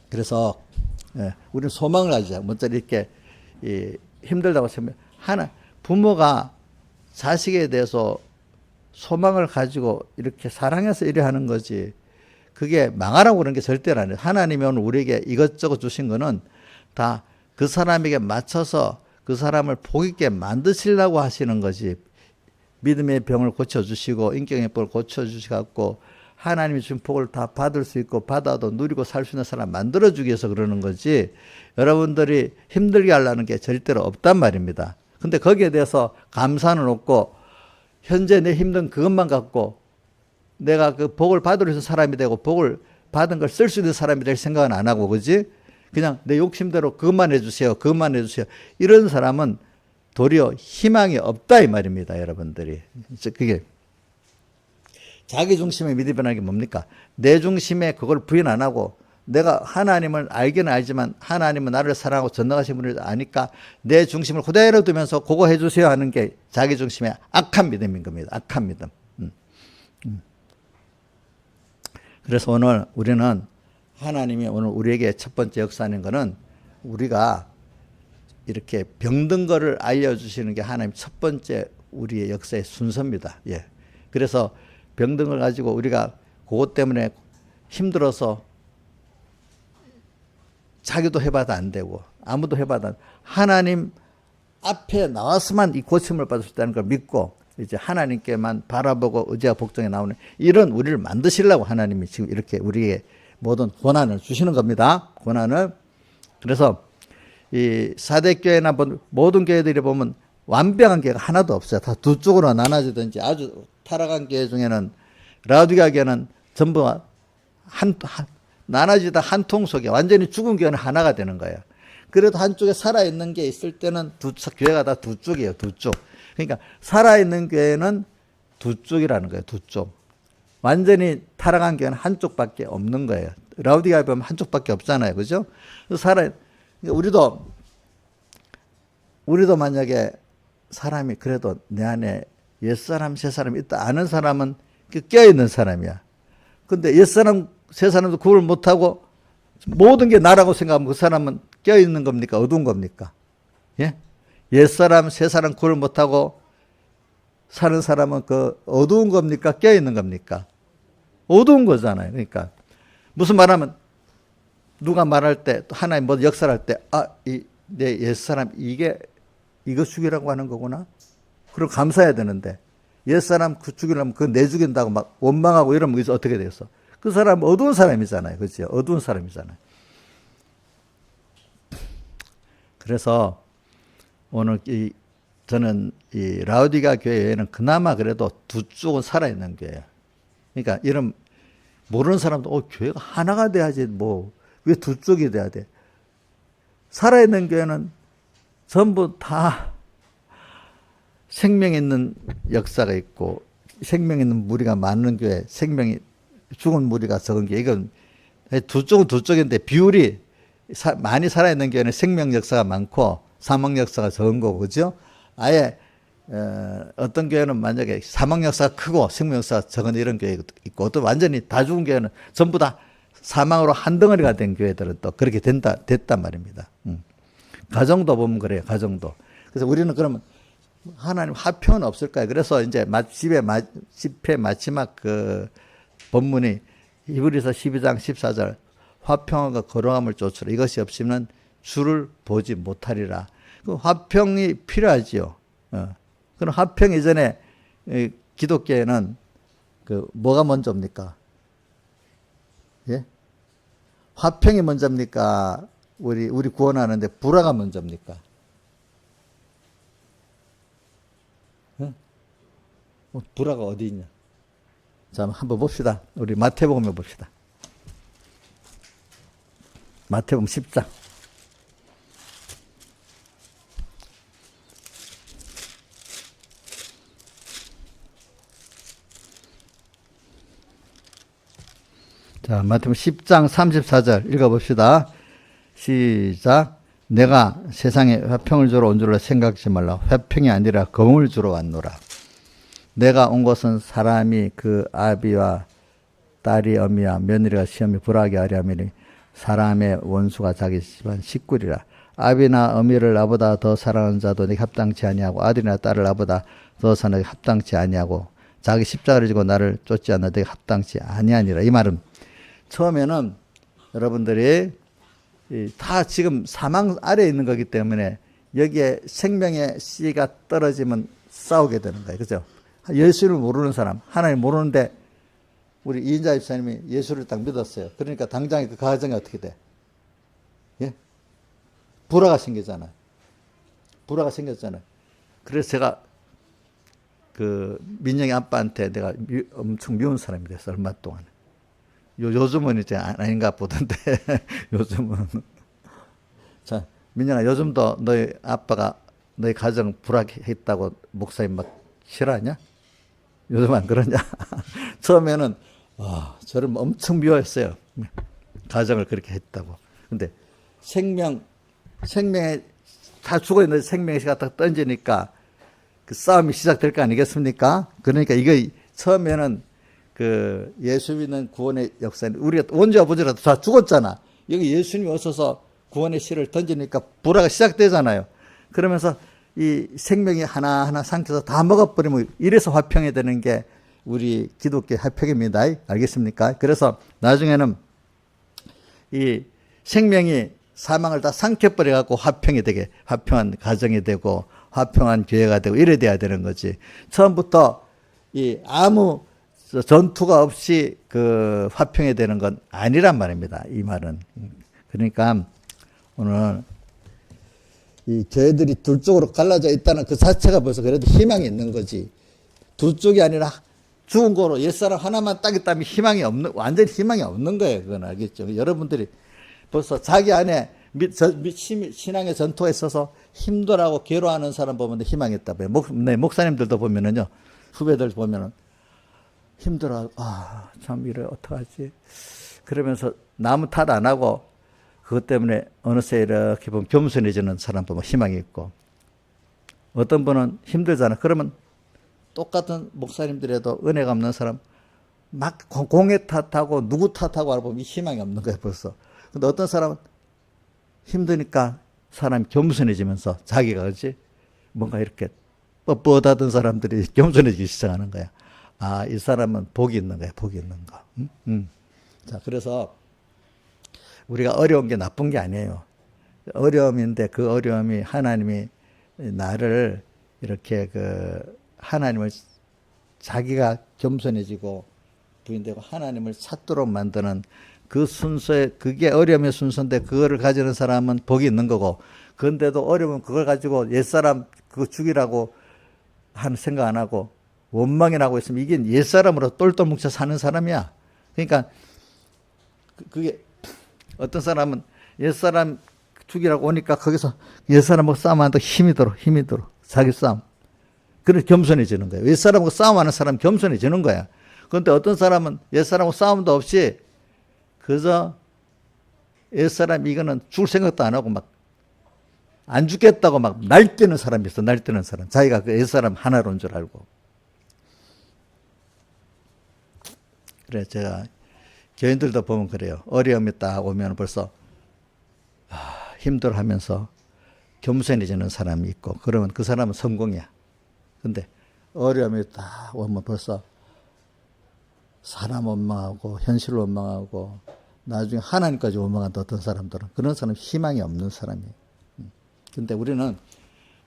그래서 우리는 소망을 가지자. 먼저 이렇게 힘들다고 생각하면 부모가 자식에 대해서 소망을 가지고 이렇게 사랑해서 이래 하는 거지. 그게 망하라고 그런 게 절대로 아니에요. 하나님이 오늘 우리에게 이것저것 주신 거는 다 그 사람에게 맞춰서 그 사람을 복 있게 만드시려고 하시는 거지. 믿음의 병을 고쳐주시고 인격의 병을 고쳐주시고 하나님이 주신 복을 다 받을 수 있고 받아도 누리고 살 수 있는 사람 만들어주기 위해서 그러는 거지 여러분들이 힘들게 하려는 게 절대로 없단 말입니다. 근데 거기에 대해서 감사는 없고 현재 내 힘든 그것만 갖고 내가 그 복을 받으러 해서 사람이 되고 복을 받은 걸 쓸 수 있는 사람이 될 생각은 안 하고 그지? 그냥 내 욕심대로 그것만 해주세요. 그것만 해주세요. 이런 사람은 도리어 희망이 없다 이 말입니다. 여러분들이. 그게 자기 중심의 믿음이라는 게 뭡니까? 내 중심에 그걸 부인 안 하고 내가 하나님을 알기는 알지만 하나님은 나를 사랑하고 전능하신 분을 아니까 내 중심을 그대로 두면서 그거 해주세요 하는 게 자기 중심의 악한 믿음인 겁니다. 악한 믿음. 그래서 오늘 우리는 하나님이 오늘 우리에게 첫 번째 역사하는 거는 우리가 이렇게 병든 거를 알려주시는 게 하나님 첫 번째 우리의 역사의 순서입니다. 예. 그래서 병든 걸 가지고 우리가 그것 때문에 힘들어서 자기도 해봐도 안 되고 아무도 해봐도 안 되고 하나님 앞에 나와서만 이 고침을 받을 수 있다는 걸 믿고 이제 하나님께만 바라보고 의지와 복종에 나오는 이런 우리를 만드시려고 하나님이 지금 이렇게 우리의 모든 고난을 주시는 겁니다. 고난을. 그래서 이 사대교회나 모든 교회들이 보면 완벽한 교회가 하나도 없어요. 다 두 쪽으로 나눠지든지 아주 타락한 교회 중에는 라우디가 교회는 전부 나눠지다 한 통 속에 완전히 죽은 교회는 하나가 되는 거예요. 그래도 한쪽에 살아있는 게 있을 때는 교회가 다 두 쪽이에요. 두 쪽. 그러니까 살아있는 교회는 두 쪽이라는 거예요. 두 쪽. 완전히 타락한 교회는 한쪽밖에 없는 거예요. 라우디가 보면 한쪽밖에 없잖아요. 그죠? 우리도 만약에 사람이 그래도 내 안에 옛사람, 새사람이 있다 아는 사람은 껴있는 사람이야. 근데 옛사람, 새사람도 구분을 못하고 모든 게 나라고 생각하면 그 사람은 껴있는 겁니까? 어두운 겁니까? 예? 옛사람, 새사람 구분을 못하고 사는 사람은 그 어두운 겁니까? 껴있는 겁니까? 어두운 거잖아요. 그러니까 무슨 말하면 누가 말할 때 또 하나님 뭐 역사를 할 때 내 옛사람 이거 죽이라고 하는 거구나. 그럼 감사해야 되는데 옛사람 그 죽이려면 그거 내 죽인다고 막 원망하고 이러면 이제 어떻게 되겠어? 그 사람 어두운 사람이잖아요. 그렇죠? 어두운 사람이잖아요. 그래서 오늘 저는 이 라우디가 교회에는 그나마 그래도 두 쪽은 살아있는 교회예요. 그러니까 이런 모르는 사람도 교회가 하나가 돼야지 뭐 왜 두 쪽이 돼야 돼? 살아있는 교회는 전부 다 생명 있는 역사가 있고 생명 있는 무리가 많은 교회, 생명이 죽은 무리가 적은 교회. 이건 두 쪽은 두 쪽인데 비율이 많이 살아있는 교회는 생명 역사가 많고 사망 역사가 적은 거고 그죠? 아예 어떤 교회는 만약에 사망 역사가 크고 생명 역사가 적은 이런 교회가 있고 또 완전히 다 죽은 교회는 전부 다 사망으로 한 덩어리가 된 교회들은 또 그렇게 됐단 말입니다. 가정도 보면 그래요. 가정도. 그래서 우리는 그러면 하나님 화평은 없을까요? 그래서 이제 집회 마지막 그 본문이 히브리서 12장 14절 화평과 거룩함을 쫓으라. 이것이 없으면 주를 보지 못하리라. 그 화평이 필요하지요. 그럼 화평 이전에 기독교에는 뭐가 먼저입니까? 예? 화평이 먼저입니까? 우리 구원하는데 불화가 먼저입니까? 예? 불화가 어디 있냐? 자, 한번 봅시다. 우리 마태복음에 봅시다. 마태복음 10장. 자, 마태복음 10장 34절 읽어봅시다. 시작. 내가 세상에 화평을 주러 온 줄로 생각지 말라. 화평이 아니라 검을 주러 왔노라. 내가 온 것은 사람이 그 아비와 딸이 어미와 며느리가 시험이 불하게 하려 함이니 사람의 원수가 자기 집안 식구리라. 아비나 어미를 나보다 더 사랑하는 자도 내게 합당치 아니하고 아들이나 딸을 나보다 더 사랑하는 자도 합당치 아니하고 자기 십자가를 지고 나를 쫓지 않는 내게 합당치 아니하니라. 이 말은 처음에는 여러분들이 다 지금 사망 아래에 있는 거기 때문에 여기에 생명의 씨가 떨어지면 싸우게 되는 거예요. 그죠? 예수를 모르는 사람, 하나님 모르는데 우리 이인자 집사님이 예수를 딱 믿었어요. 그러니까 당장에 그 가정이 어떻게 돼? 예? 불화가 생기잖아요. 불화가 생겼잖아요. 그래서 제가 그 민영이 아빠한테 내가 엄청 미운 사람이 됐어, 얼마 동안. 요즘은 이제 아닌가 보던데, 요즘은. 자, 민영아, 요즘도 너희 아빠가 너희 가정 불화했다고 목사님 막 싫어하냐? 요즘 안 그러냐? 처음에는, 저를 엄청 미워했어요. 가정을 그렇게 했다고. 근데 생명에 다 죽어있는데 생명의 씨가 딱 던지니까 그 싸움이 시작될 거 아니겠습니까? 그러니까 이거 처음에는 그 예수 믿는 구원의 역사는 우리가 원주 아버지라도 다 죽었잖아. 여기 예수님이 오셔서 구원의 씨를 던지니까 불화가 시작되잖아요. 그러면서 이 생명이 하나하나 삼켜서 다 먹어버리면 이래서 화평이 되는 게 우리 기독교 화평입니다. 알겠습니까? 그래서 나중에는 이 생명이 사망을 다 삼켜버려갖고 화평이 되게, 화평한 가정이 되고, 화평한 교회가 되고, 이래 돼야 되는 거지. 처음부터 아무 전투가 없이 그 화평이 되는 건 아니란 말입니다. 이 말은. 그러니까 오늘 이 교회들이 둘 쪽으로 갈라져 있다는 그 자체가 벌써 그래도 희망이 있는 거지. 두 쪽이 아니라 죽은 거로 옛사람 하나만 딱 있다면 희망이 없는, 완전히 희망이 없는 거예요. 그건 알겠죠. 여러분들이 벌써 자기 안에 신앙의 전투가 있어서 힘들어하고 괴로워하는 사람 보면 희망이 있다. 네, 목사님들도 보면은요, 후배들 보면은 힘들어. 참 이래 어떡하지? 그러면서 나무 탓 안 하고 그것 때문에 어느새 이렇게 보면 겸손해지는 사람 보면 희망이 있고, 어떤 분은 힘들잖아. 그러면 똑같은 목사님들에도 은혜가 없는 사람 막 공의 탓하고 누구 탓하고 알아보면 희망이 없는 거예요, 벌써. 근데 어떤 사람은 힘드니까 사람이 겸손해지면서 자기가 그렇지 뭔가 이렇게 뻣뻣하던 사람들이 겸손해지기 시작하는 거야. 이 사람은 복이 있는 거야, 복이 있는 거. 자, 그래서 우리가 어려운 게 나쁜 게 아니에요. 어려움인데 그 어려움이 하나님이 나를 이렇게 하나님을 자기가 겸손해지고 부인되고 하나님을 찾도록 만드는 그 순서에, 그게 어려움의 순서인데 그거를 가지는 사람은 복이 있는 거고, 그런데도 어려우면 그걸 가지고 옛사람 그거 죽이라고 하는 생각 안 하고 원망이라고 있으면 이게 옛사람으로 똘똘 뭉쳐 사는 사람이야. 그러니까 그게 어떤 사람은 옛사람 죽이라고 오니까 거기서 옛사람하고 싸움하는데 힘이 들어 자기 싸움. 그래서 겸손해지는 거예요. 옛사람하고 싸움하는 사람 겸손해지는 거야. 그런데 어떤 사람은 옛사람하고 싸움도 없이 그저 옛사람 이거는 죽을 생각도 안 하고 막 안 죽겠다고 막 날뛰는 사람이 있어. 날뛰는 사람. 자기가 그 옛사람 하나로인 줄 알고. 그래, 제가 교인들도 보면 그래요. 어려움이 딱 오면 벌써 힘들어하면서 겸손해지는 사람이 있고, 그러면 그 사람은 성공이야. 근데 어려움이 딱 오면 벌써 사람 원망하고 현실 원망하고 나중에 하나님까지 원망한다. 어떤 사람들은 그런 사람 희망이 없는 사람이에요. 근데 우리는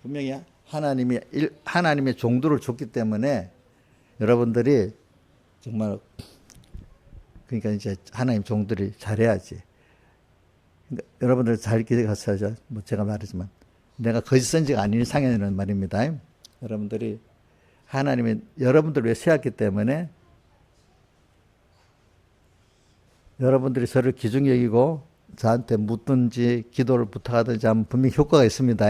분명히 하나님의 종도를 줬기 때문에 여러분들이 정말 그러니까 이제 하나님 종들이 잘해야지. 그러니까 여러분들 잘 기억하셔야죠. 뭐 제가 말하지만 내가 거짓 선지가 아닌 이상에는 말입니다. 여러분들이 하나님이 여러분들 위해 세웠기 때문에 여러분들이 저를 귀중히 여기고 저한테 묻든지 기도를 부탁하든지 하면 분명히 효과가 있습니다.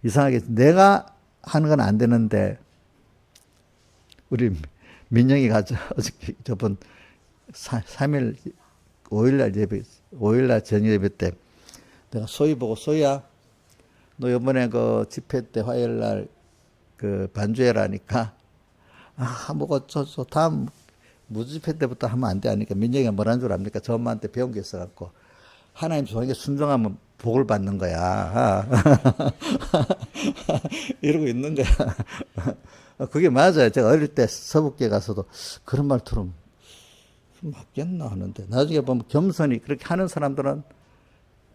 이상하게 내가 하는 건 안 되는데 우리 민영이가 어저께 저번 3일 5일날 예배 5일날 저녁 예배 때 내가 소희 보고 소희야 너 이번에 그 집회 때 화요일날 그 반주회라니까 뭐가 저 다음 무집회 때부터 하면 안 돼 하니까 민영이가 뭐라는 줄 압니까? 저 엄마한테 배운 게 있어갖고 하나님 종에게 순종하면 복을 받는 거야. 이러고 있는 거야. 그게 맞아요. 제가 어릴 때 서북계 가서도 그런 말 들으면 맞겠나 하는데 나중에 보면 겸손히 그렇게 하는 사람들은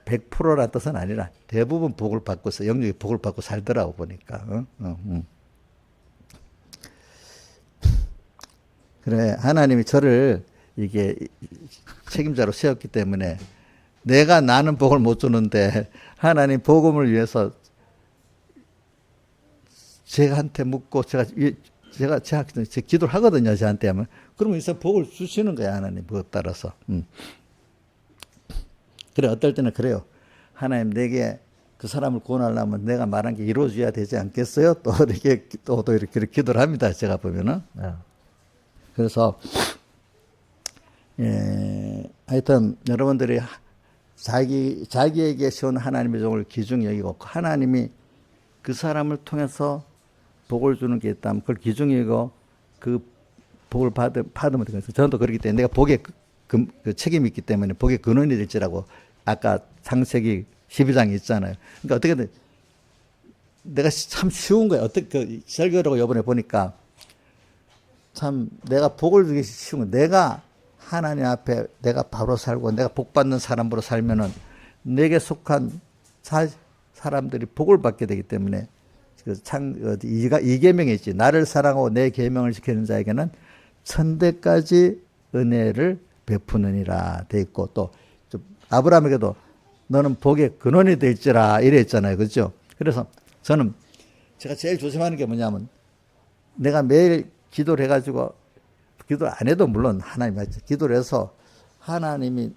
100%란 뜻은 아니라 대부분 복을 받고 있어. 영육이 복을 받고 살더라고 보니까. 그래 하나님이 저를 이게 책임자로 세웠기 때문에 나는 복을 못 주는데 하나님 복음을 위해서 제한테 묻고 제가 기도를 하거든요. 저한테 하면 그러면 이제 복을 주시는 거야 하나님 그것 따라서. 그래 어떨 때는 그래요. 하나님 내게 그 사람을 구원하려면 내가 말한 게 이루어져야 되지 않겠어요? 또 이렇게 기도를 합니다. 제가 보면은. 그래서 하여튼 여러분들이 자기에게 세운 하나님의 종을 귀중히 여기고 하나님이 그 사람을 통해서 복을 주는 게 있다면 그걸 귀중히 여기고 그 복을 받으면 되겠어요. 저도 그렇기 때문에 내가 복에 그 책임이 있기 때문에 복의 근원이 될지라고 아까 창세기 12장에 있잖아요. 그러니까 어떻게든 내가 참 쉬운 거예요. 어떻게 설교라고 이번에 보니까 참 내가 복을 주기 쉬운 거. 내가 하나님 앞에 내가 바로 살고 내가 복 받는 사람으로 살면은 내게 속한 사람들이 복을 받게 되기 때문에 이 계명이 있지. 나를 사랑하고 내 계명을 지키는 자에게는 천대까지 은혜를 베푸느니라 돼 있고 또 아브라함에게도 너는 복의 근원이 될지라 이래 있잖아요. 그렇죠? 그래서 저는 제가 제일 조심하는 게 뭐냐면 내가 매일 기도를 해가지고 기도를 안 해도 물론 하나님 맞죠. 기도를 해서 하나님이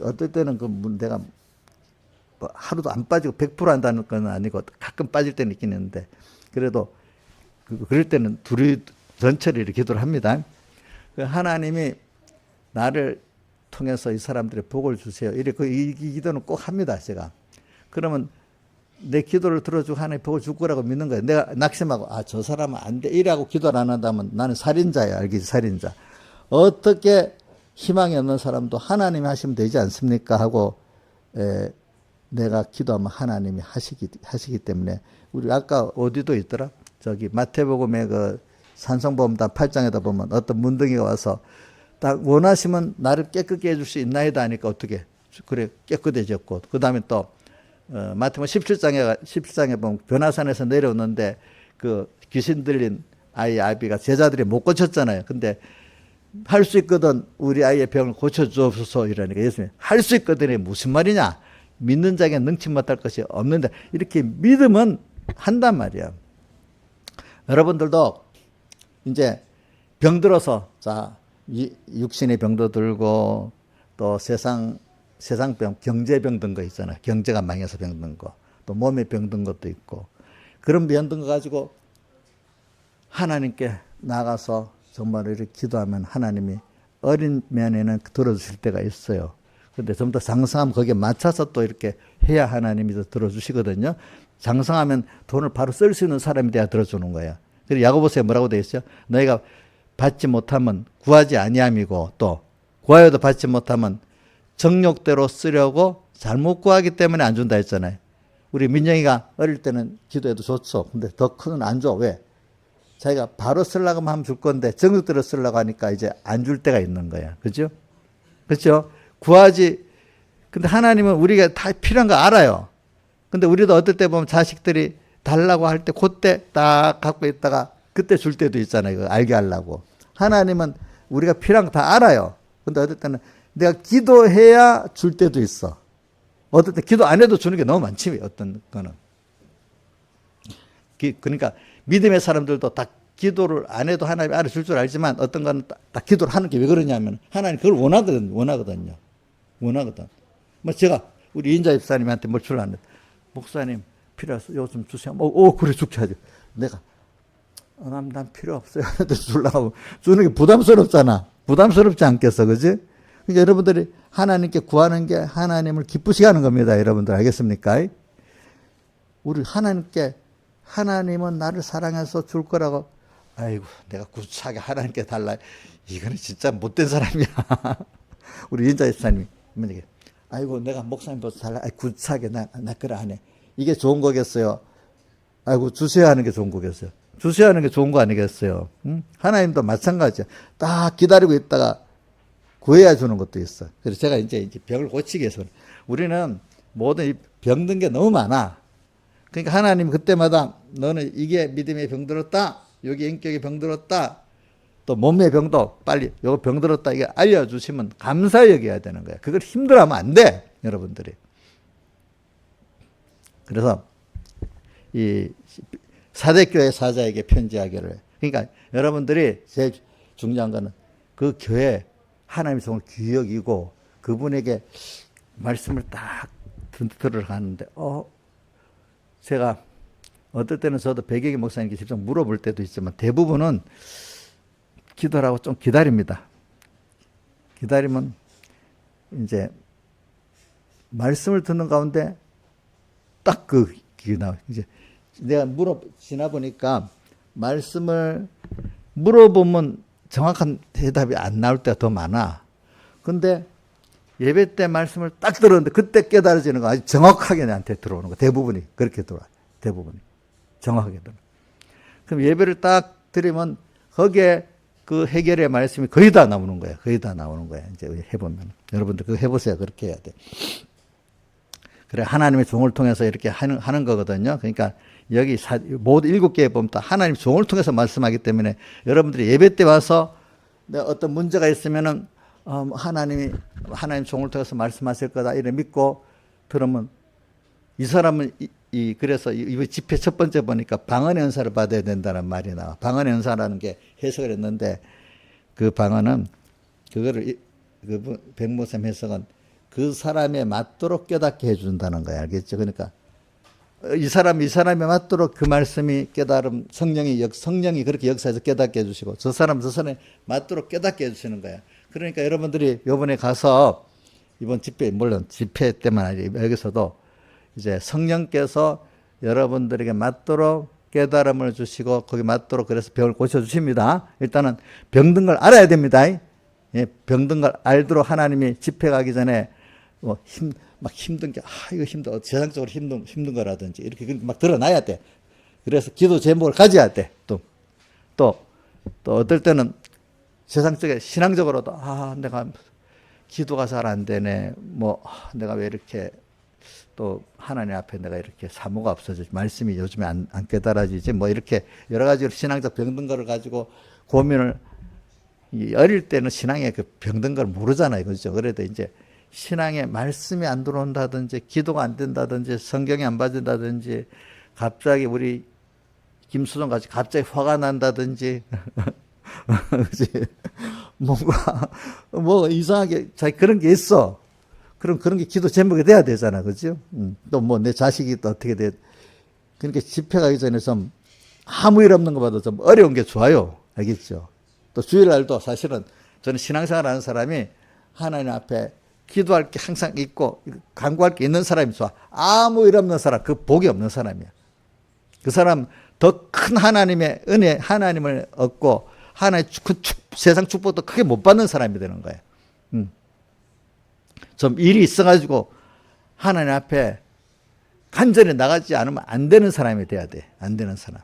어떨 때는 내가 뭐 하루도 안 빠지고 100% 한다는 건 아니고 가끔 빠질 때는 있긴 있는데 그래도 그럴 때는 둘이 전체를 이렇게 기도를 합니다. 하나님이 나를 통해서 이 사람들의 복을 주세요. 이 기도는 꼭 합니다. 제가. 그러면 내 기도를 들어주고 하나님 복을 줄 거라고 믿는 거예요. 내가 낙심하고 저 사람은 안 돼. 이라고 기도를 안 한다면 나는 살인자야. 알겠지? 살인자. 어떻게 희망이 없는 사람도 하나님이 하시면 되지 않습니까? 하고 내가 기도하면 하나님이 하시기 때문에 우리 아까 어디도 있더라? 저기 마태복음의 그 산성보험단 8장에다 보면 어떤 문둥이가 와서 딱 원하시면 나를 깨끗게 해줄 수 있나이다 하니까 어떻게 그래 깨끗해졌고 그 다음에 또 마태복음 17장에 보면 변화산에서 내려오는데 그 귀신 들린 아이 아비가 제자들이 못 고쳤잖아요. 근데 할 수 있거든 우리 아이의 병을 고쳐주옵소서 이러니까 예수님이 할 수 있거든이 무슨 말이냐? 믿는 자에게 능치 못할 것이 없는데 이렇게 믿으면 한단 말이야. 여러분들도 이제 병들어서 육신의 병도 들고 또 세상병, 경제병 든 거 있잖아요. 경제가 망해서 병든 거. 또 몸에 병든 것도 있고. 그런 병든 거 가지고 하나님께 나가서 정말 이렇게 기도하면 하나님이 어린 면에는 들어주실 때가 있어요. 근데 좀 더 장성하면 거기에 맞춰서 또 이렇게 해야 하나님이 더 들어주시거든요. 장성하면 돈을 바로 쓸 수 있는 사람이 돼야 들어주는 거예요. 그리고 야고보서에 뭐라고 되어 있어요? 너희가 받지 못하면 구하지 아니함이고 또 구하여도 받지 못하면 정욕대로 쓰려고 잘못 구하기 때문에 안 준다 했잖아요. 우리 민영이가 어릴 때는 기도해도 좋죠. 근데 더 크는 안 줘. 왜? 자기가 바로 쓰려고 하면 줄 건데 정욕대로 쓰려고 하니까 이제 안 줄 때가 있는 거야. 그죠? 그렇죠? 구하지. 근데 하나님은 우리가 다 필요한 거 알아요. 근데 우리도 어떨 때 보면 자식들이 달라고 할 때 그때 딱 갖고 있다가 그때 줄 때도 있잖아요. 이거 알게 하려고. 하나님은 우리가 필요한 거 다 알아요. 근데 어떨 때는 내가 기도해야 줄 때도 있어. 어떨 때 기도 안 해도 주는 게 너무 많지, 어떤 거는. 그러니까 믿음의 사람들도 다 기도를 안 해도 하나님이 알아줄 줄 알지만 어떤 거는 딱 기도를 하는 게 왜 그러냐면 하나님 그걸 원하거든요. 뭐 제가 우리 인자 집사님한테 뭘 주려는데 목사님 필요해서 요즘 주세요. 그래 줄게 하죠. 내가 난 필요 없어요. 주려고 주는 게 부담스럽잖아. 부담스럽지 않겠어, 그지? 그러니까 여러분들이 하나님께 구하는 게 하나님을 기쁘시게 하는 겁니다. 여러분들 알겠습니까? 우리 하나님은 나를 사랑해서 줄 거라고. 아이고, 내가 구차하게 하나님께 달라. 이거는 진짜 못된 사람이야. 우리 인자 집사님이 아이고, 내가 목사님보다 달라. 구차하게 나 그래 안 해. 이게 좋은 거겠어요? 아이고, 주셔야 하는 게 좋은 거겠어요? 주셔야 하는 게 좋은 거 아니겠어요? 응? 하나님도 마찬가지야. 딱 기다리고 있다가 구해야 주는 것도 있어. 그래서 제가 이제 병을 고치기 위해서 우리는 모든 병든 게 너무 많아. 그러니까 하나님 그때마다 너는 이게 믿음의 병 들었다. 여기 인격의 병 들었다. 또 몸의 병도 빨리 요거 병 들었다. 이게 알려주시면 감사히 여겨야 되는 거야. 그걸 힘들어하면 안 돼. 여러분들이. 그래서 이 사대교회 사자에게 편지하기를. 그러니까 여러분들이 제일 중요한 거는 그 교회 하나님의 성을 귀히 여기고 그분에게 말씀을 딱 들어가는데 제가 어떨 때는 저도 백예기 목사님께 직접 물어볼 때도 있지만 대부분은 기도를 하고 좀 기다립니다. 기다리면 이제 말씀을 듣는 가운데 딱 그게 나와요. 이제 내가 지나 보니까 말씀을 물어보면 정확한 대답이 안 나올 때가 더 많아. 근데 예배 때 말씀을 딱 들었는데 그때 깨달아지는 거 아주 정확하게 나한테 들어오는 거. 대부분이 그렇게 들어와요. 대부분이 정확하게 들어. 그럼 예배를 딱 드리면 거기에 그 해결의 말씀이 거의 다 나오는 거야. 거의 다 나오는 거야. 이제 해보면 여러분들 그거 해보세요. 그렇게 해야 돼. 그래 하나님의 종을 통해서 이렇게 하는 거거든요. 그러니까 여기 모두 7개에 보면 다 하나님 종을 통해서 말씀하기 때문에 여러분들이 예배 때 와서 어떤 문제가 있으면은 하나님 종을 통해서 말씀하실 거다 이래 믿고 들으면 이 사람은 그래서 이 집회 첫 번째 보니까 방언의 은사를 받아야 된다는 말이 나와. 방언의 은사라는 게 해석을 했는데 그 방언은 그거를 백모쌤 해석은 그 사람에 맞도록 깨닫게 해준다는 거야. 알겠죠? 그러니까 이 사람에 맞도록 그 말씀이 성령이 그렇게 역사해서 깨닫게 해주시고 저 사람에 맞도록 깨닫게 해주시는 거야. 그러니까 여러분들이 이번에 가서 이번 집회, 물론 집회 때만 아니라 여기서도 이제 성령께서 여러분들에게 맞도록 깨달음을 주시고 거기 맞도록 그래서 병을 고쳐주십니다. 일단은 병든 걸 알아야 됩니다. 예, 병든 걸 알도록 하나님이 집회 가기 전에 막 힘든 게, 이거 힘들어. 세상적으로 힘든 거라든지, 이렇게 막 드러나야 돼. 그래서 기도 제목을 가져야 돼. 또 어떨 때는 세상적에, 신앙적으로도, 내가 기도가 잘 안 되네. 내가 왜 이렇게 또 하나님 앞에 내가 이렇게 사모가 없어져. 말씀이 요즘에 안 깨달아지지. 이렇게 여러 가지로 신앙적 병든 거를 가지고 고민을, 어릴 때는 신앙의 그 병든 걸 모르잖아요. 그렇죠? 그래도 이제 신앙에 말씀이 안 들어온다든지 기도가 안 된다든지 성경이 안 받는다든지 갑자기 우리 김수정 같이 갑자기 화가 난다든지 그치? 뭔가 이상하게 그런 게 있어. 그런 게 기도 제목이 돼야 되잖아. 그죠? 또 내 자식이 또 어떻게 돼. 그러니까 집회 가기 전에 좀 아무 일 없는 것보다 좀 어려운 게 좋아요. 알겠죠? 또 주일날도 사실은 저는 신앙생활 하는 사람이 하나님 앞에 기도할 게 항상 있고 간구할 게 있는 사람이 좋아. 아무 일 없는 사람, 그 복이 없는 사람이야. 그 사람 더 큰 하나님의 은혜, 하나님을 얻고 하나의 세상 축복도 크게 못 받는 사람이 되는 거야. 좀 일이 있어가지고 하나님 앞에 간절히 나가지 않으면 안 되는 사람이 돼야 돼. 안 되는 사람.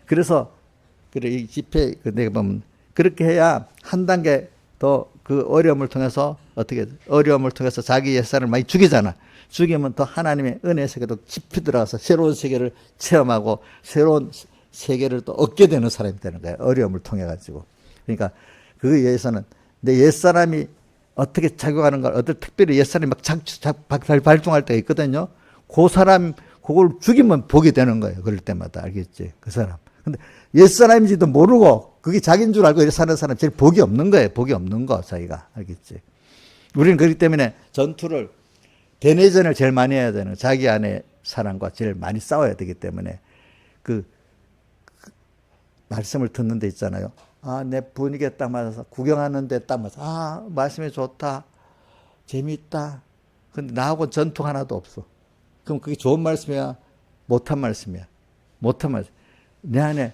그래서 이 집회 내가 보면 그렇게 해야 한 단계 더 그 어려움을 통해서 어려움을 통해서 자기 예산을 많이 죽이잖아. 죽이면 더 하나님의 은혜 세계도 깊이 들어가서 새로운 세계를 체험하고 새로운 세계를 또 얻게 되는 사람이 되는 거예요. 어려움을 통해 가지고. 그러니까 그에 의해서는 내 옛사람이 어떻게 작용하는 걸, 어떤 특별히 옛사람이 막 발동할 때가 있거든요. 그 사람, 그걸 죽이면 보게 되는 거예요. 그럴 때마다. 알겠지? 그 사람. 근데 옛사람인지도 모르고 그게 자기인 줄 알고 이렇게 사는 사람 제일 복이 없는 거예요. 복이 없는 거, 자기가. 알겠지? 우리는 그렇기 때문에 전투를, 대내전을 제일 많이 해야 되는, 자기 안에 사람과 제일 많이 싸워야 되기 때문에 그 말씀을 듣는 데 있잖아요. 아, 내 분위기에 딱 맞아서, 구경하는 데 딱 맞아서, 아, 말씀이 좋다. 재미있다. 근데 나하고 전투 하나도 없어. 그럼 그게 좋은 말씀이야? 못한 말씀이야? 못한 말씀. 내 안에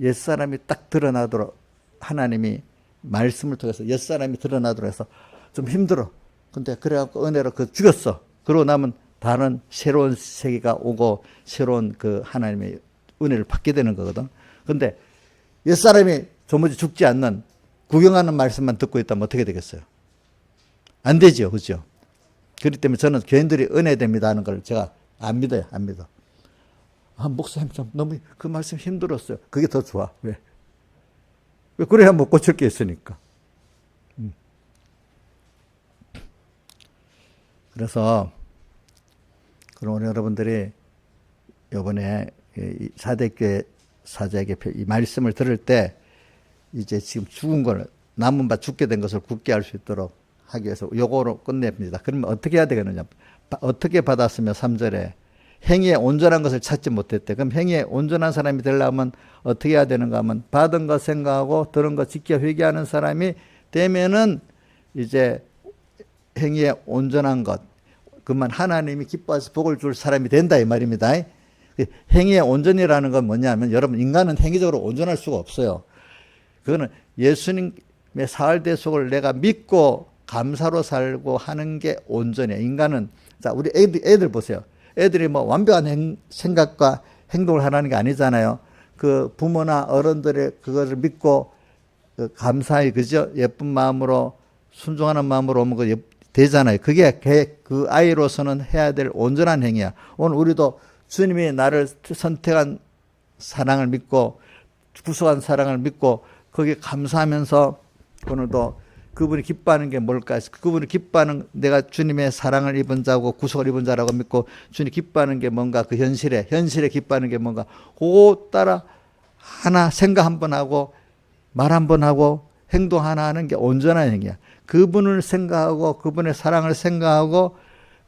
옛사람이 딱 드러나도록 하나님이 말씀을 통해서 옛사람이 드러나도록 해서 좀 힘들어. 근데 그래갖고 은혜로 그 죽였어. 그러고 나면 다른 새로운 세계가 오고 새로운 그 하나님의 은혜를 받게 되는 거거든. 근데 옛사람이 도무지 죽지 않는 구경하는 말씀만 듣고 있다면 어떻게 되겠어요? 안 되죠. 그죠? 그렇기 때문에 저는 교인들이 은혜됩니다 하는 걸 제가 안 믿어요. 안 믿어. 아, 목사님 좀 너무 그 말씀 힘들었어요. 그게 더 좋아. 왜? 왜? 그래야 못 고칠 게 있으니까. 그래서 그럼 우리 여러분들이 이번에 사대교회 사자에게 이 말씀을 들을 때 이제 지금 죽은 걸, 남은 바 죽게 된 것을 굳게 할 수 있도록 하기 위해서 요거로 끝냅니다. 그러면 어떻게 해야 되겠느냐? 어떻게 받았으며 3절에 행위에 온전한 것을 찾지 못했대. 그럼 행위에 온전한 사람이 되려면 어떻게 해야 되는가 하면 받은 것 생각하고 들은 것 지켜 회개하는 사람이 되면은 이제 행위에 온전한 것, 그만 하나님이 기뻐해서 복을 줄 사람이 된다 이 말입니다. 행위의 온전이라는 건 뭐냐면 여러분, 인간은 행위적으로 온전할 수가 없어요. 그거는 예수님의 사흘 대속을 내가 믿고 감사로 살고 하는 게 온전해요. 인간은, 자, 우리 애들 보세요. 애들이 뭐 완벽한 생각과 행동을 하라는 게 아니잖아요. 그 부모나 어른들의 그것을 믿고 감사히, 그죠? 예쁜 마음으로 순종하는 마음으로 오면 그 되잖아요. 그게 그 아이로서는 해야 될 온전한 행위야. 오늘 우리도 주님이 나를 선택한 사랑을 믿고 구속한 사랑을 믿고 거기에 감사하면서 오늘도 그분이 기뻐하는 게 뭘까? 그분이 기뻐하는, 내가 주님의 사랑을 입은 자고 구속을 입은 자라고 믿고 주님이 기뻐하는 게 뭔가, 그 현실에 기뻐하는 게 뭔가, 그거 따라 하나 생각 한번 하고 말 한번 하고 행동 하나 하는 게 온전한 행위야. 그분을 생각하고 그분의 사랑을 생각하고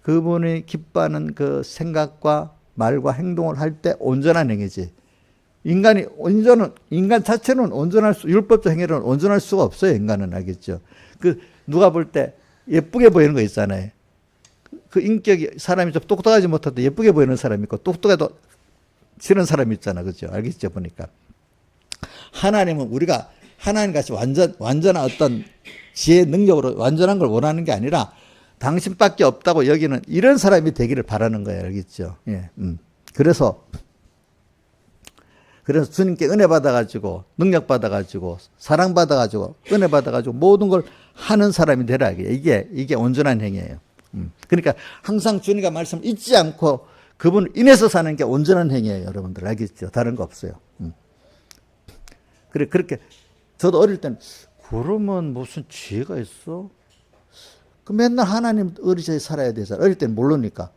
그분이 기뻐하는 그 생각과 말과 행동을 할 때 온전한 행위지. 인간 자체는 율법적 행위로는 온전할 수가 없어요. 인간은. 알겠죠? 누가 볼 때 예쁘게 보이는 거 있잖아요. 그 인격이, 사람이 좀 똑똑하지 못해도 예쁘게 보이는 사람이 있고 똑똑해도 싫은 사람이 있잖아. 그죠? 알겠죠? 보니까. 하나님은 우리가 하나님 같이 완전한 어떤 지혜 능력으로 완전한 걸 원하는 게 아니라 당신밖에 없다고 여기는 이런 사람이 되기를 바라는 거예요. 알겠죠? 예. 그래서 주님께 은혜 받아가지고, 능력 받아가지고, 사랑 받아가지고, 은혜 받아가지고, 모든 걸 하는 사람이 되라. 이게 온전한 행위예요. 그러니까 항상 주님과 말씀을 잊지 않고 그분을 인해서 사는 게 온전한 행위예요. 여러분들 알겠죠? 다른 거 없어요. 그렇게, 저도 어릴 때는, 그러면 무슨 지혜가 있어? 그 맨날 하나님 어리셔야 살아야 되잖아. 어릴 때는 모르니까.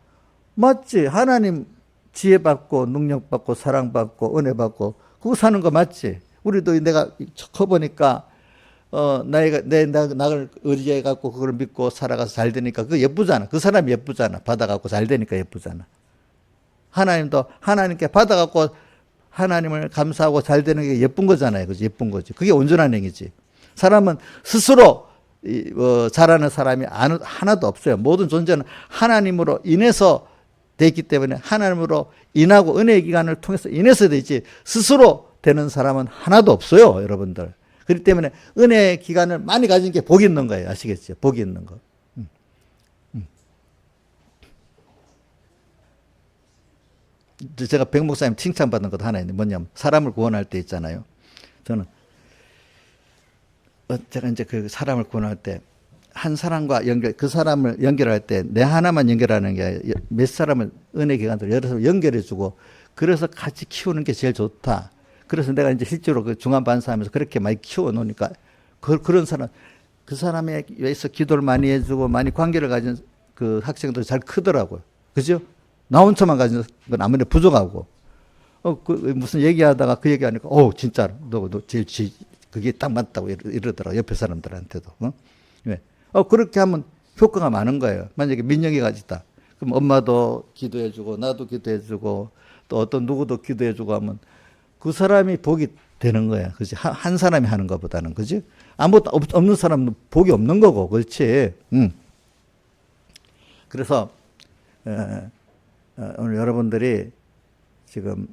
맞지? 하나님 지혜 받고 능력 받고 사랑 받고 은혜 받고 그거 사는 거 맞지? 우리도 내가 커보니까 나를 의지해 갖고 그걸 믿고 살아가서 잘 되니까 그거 예쁘잖아. 그 사람이 예쁘잖아. 받아갖고 잘 되니까 예쁘잖아. 하나님도 하나님께 받아갖고 하나님을 감사하고 잘 되는 게 예쁜 거잖아요. 그지? 예쁜 거지. 그게 온전한 행위지. 사람은 스스로 잘하는 사람이 하나도 없어요. 모든 존재는 하나님으로 인해서 되기 때문에 하나님으로 인하고 은혜의 기간을 통해서 인해서 되지 스스로 되는 사람은 하나도 없어요. 여러분들. 그렇기 때문에 은혜의 기간을 많이 가진 게 복이 있는 거예요. 아시겠죠? 복이 있는 거. 제가 백 목사님 칭찬받은 것도 하나 있는데 뭐냐면 사람을 구원할 때 있잖아요. 저는 제가 이제 그 사람을 구원할 때 한 사람과 그 사람을 연결할 때 내 하나만 연결하는 게 몇 사람을 은혜 기관들 여러 사람 연결해 주고 그래서 같이 키우는 게 제일 좋다. 그래서 내가 이제 실제로 그 중환반사하면서 그렇게 많이 키워 놓으니까 그런 사람, 그 사람에 위해서 기도를 많이 해주고 많이 관계를 가진 그 학생들 잘 크더라고요. 그죠? 나 혼자만 가진 건 아무래도 부족하고. 무슨 얘기하다가 그 얘기하니까, 진짜, 너 제일 그게 딱 맞다고 이러더라고. 옆에 사람들한테도. 왜? 그렇게 하면 효과가 많은 거예요. 만약에 민영이가 있다. 그럼 엄마도 기도해주고, 나도 기도해주고, 또 어떤 누구도 기도해주고 하면 그 사람이 복이 되는 거야. 그지? 한 사람이 하는 것보다는. 그지? 아무것도 없는 사람은 복이 없는 거고. 그렇지? 그래서, 오늘 여러분들이 지금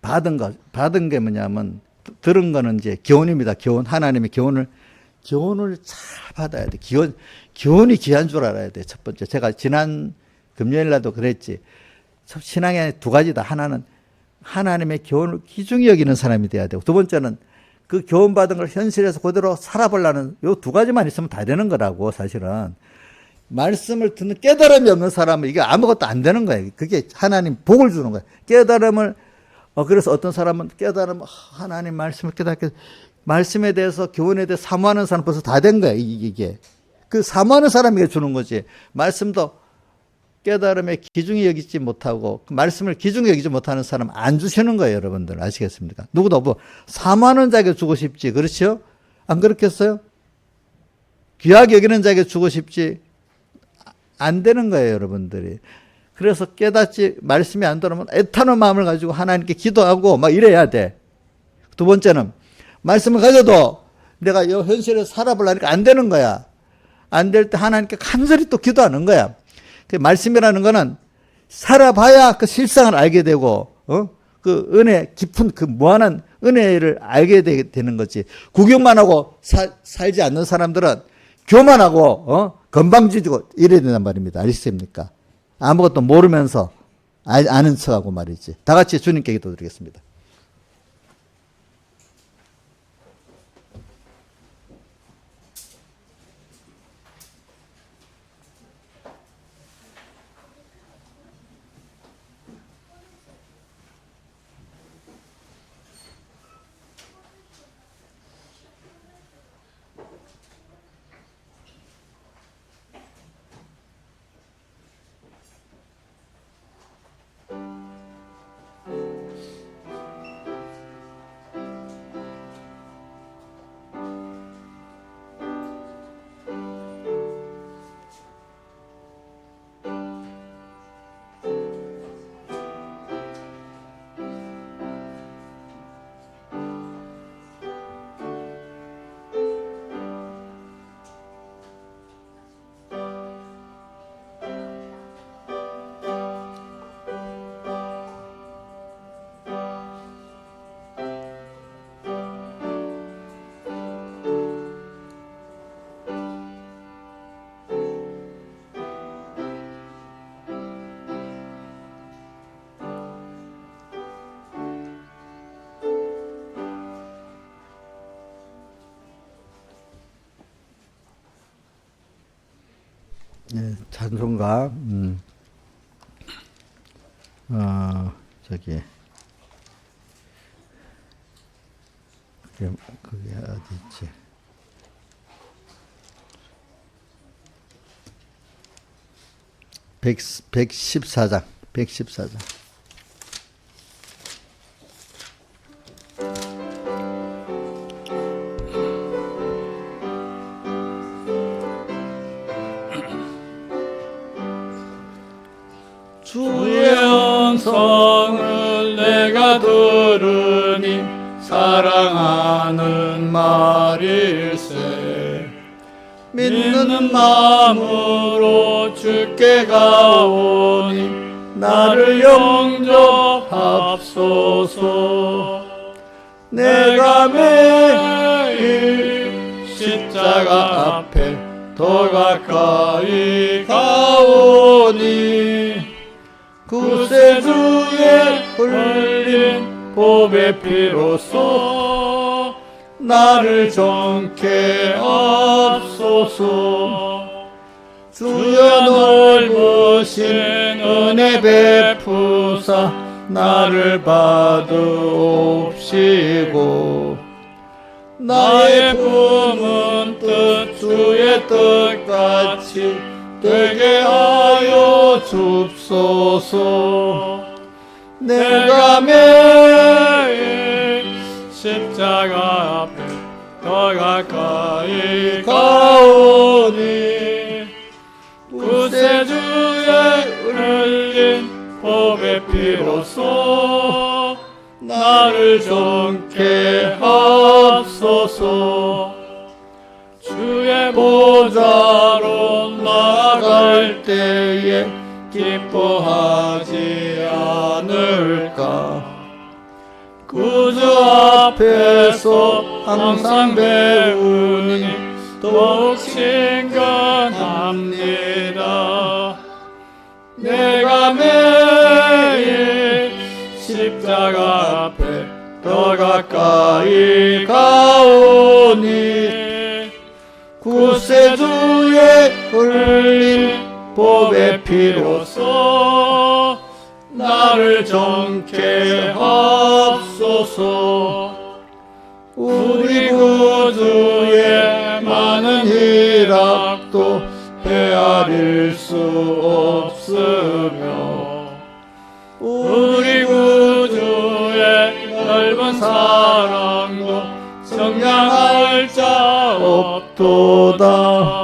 받은 게 뭐냐면, 들은 거는 이제 교훈입니다. 교훈. 하나님의 교훈을 잘 받아야 돼. 교훈이 귀한 줄 알아야 돼. 첫 번째. 제가 지난 금요일 날도 그랬지. 신앙에 두 가지다. 하나는 하나님의 교훈을 귀중히 여기는 사람이 돼야 되고, 두 번째는 그 교훈 받은 걸 현실에서 그대로 살아보려는 요 두 가지만 있으면 다 되는 거라고, 사실은. 말씀을 듣는 깨달음이 없는 사람은 이게 아무것도 안 되는 거예요. 그게 하나님 복을 주는 거예요. 깨달음을, 그래서 어떤 사람은 하나님 말씀을 깨닫게, 말씀에 대해서, 교훈에 대해서 사모하는 사람 벌써 다 된 거예요, 이게. 그 사모하는 사람에게 주는 거지. 말씀도 깨달음에 귀중히 여기지 못하고, 그 말씀을 귀중히 여기지 못하는 사람 안 주시는 거예요, 여러분들. 아시겠습니까? 누구도 뭐, 사모하는 자에게 주고 싶지. 그렇죠? 안 그렇겠어요? 귀하게 여기는 자에게 주고 싶지. 안 되는 거예요, 여러분들이. 그래서 깨닫지, 말씀이 안 들어오면 애타는 마음을 가지고 하나님께 기도하고 막 이래야 돼. 두 번째는, 말씀을 가져도 내가 이 현실에서 살아보려니까 안 되는 거야. 안 될 때 하나님께 간절히 또 기도하는 거야. 그 말씀이라는 거는 살아봐야 그 실상을 알게 되고, 그 은혜, 깊은 그 무한한 은혜를 알게 되는 거지. 구경만 하고 살지 않는 사람들은 교만하고, 건방지고 이래야 된단 말입니다. 아시습니까? 아무것도 모르면서 아는 척하고 말이지. 다 같이 주님께 기도드리겠습니다. 네, 찬송가, 저기, 그게 어디 있지? 백십사장. 주의 음성을 내가 들으니 사랑하는 말일세. 믿는 마음으로 주께 가오니 나를 영접합소서. 내가 매일 십자가 앞에 더 가까이 가오니 구세주의 흘린 보배 피로써 나를 정케 하옵소서. 주여 넓으신 은혜 베푸사 나를 받으옵시고 나의 품은 뜻 주의 뜻같이 되게 하여 줍소서. 내가 매일 십자가 앞에 더 가까이 가오니 구세주의 흘린 법의 피로써 나를 정케 하소서. 주의 보좌로 나아갈 때에 기뻐하지 않을까. 구주 앞에서 항상 배우니 더욱 친근합니다. 내가 매일 십자가 앞에 더 가까이 가오니 구세주의 흘린 법의 피로써 나를 정케 하소서. 우리 구주의 많은 희락도 헤아릴 수 없으며 우리 구주의 넓은 사랑도 정량할 자 없도다.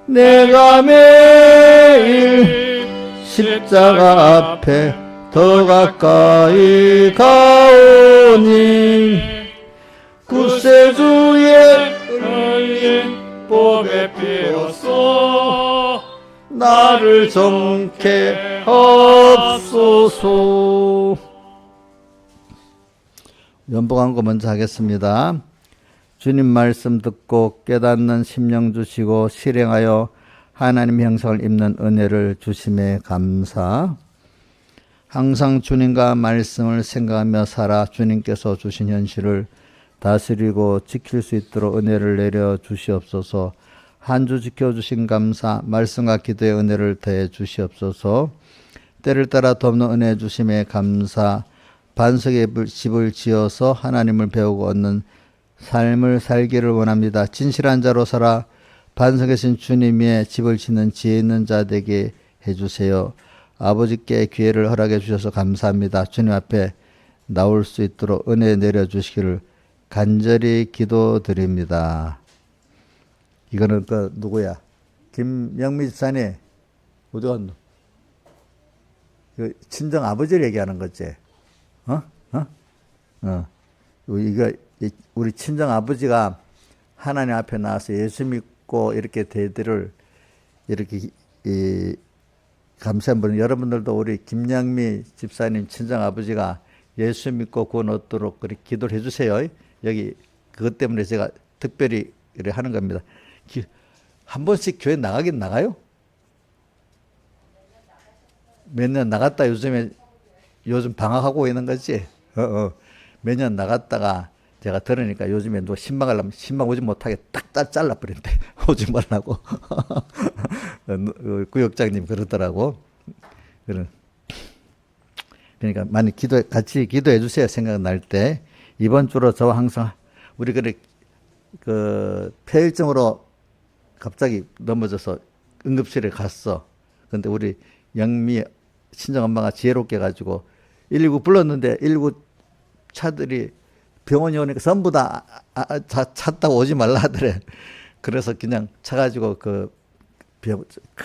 내가 매일 십자가 앞에 더 가까이 가오니 구세주의 흘린 법의 피로써 나를 정케 하소서. 연복한 거 먼저 하겠습니다. 주님 말씀 듣고 깨닫는 심령 주시고 실행하여 하나님 형상을 입는 은혜를 주심에 감사. 항상 주님과 말씀을 생각하며 살아 주님께서 주신 현실을 다스리고 지킬 수 있도록 은혜를 내려 주시옵소서. 한 주 지켜주신 감사, 말씀과 기도의 은혜를 더해 주시옵소서. 때를 따라 돕는 은혜 주심에 감사. 반석의 집을 지어서 하나님을 배우고 얻는 삶을 살기를 원합니다. 진실한 자로 살아 반석에 신 주님의 집을 짓는 지혜 있는 자 되게 해주세요. 아버지께 기회를 허락해 주셔서 감사합니다. 주님 앞에 나올 수 있도록 은혜 내려주시기를 간절히 기도드립니다. 이거는 그 누구야? 김영미 집사님 어디 갔노? 친정 아버지를 얘기하는 거지. 이거 우리 친정 아버지가 하나님 앞에 나와서 예수 믿고 이렇게 대들을 이렇게 감사한 분은 여러분들도 우리 김영미 집사님 친정 아버지가 예수 믿고 구원 얻도록 그렇게 기도를 해주세요. 여기 그것 때문에 제가 특별히 이렇게 하는 겁니다. 한 번씩 교회 나가긴 나가요? 몇 년 나갔다 요즘 방학하고 있는 거지. 몇 년 나갔다가 제가 들으니까 요즘에 누가 신방하려면 신방 오지 못하게 딱 잘라버린대. 오지 말라고. 구역장님 그러더라고. 그러니까 많이 같이 기도해 주세요. 생각날 때. 이번 주로 저와 항상 우리 폐혈증으로 갑자기 넘어져서 응급실에 갔어. 근데 우리 영미 친정엄마가 지혜롭게 가지고 119 불렀는데 119 차들이 병원에 오니까 전부 다 차 타고 오지 말라 하더래. 그래서 그냥 차가지고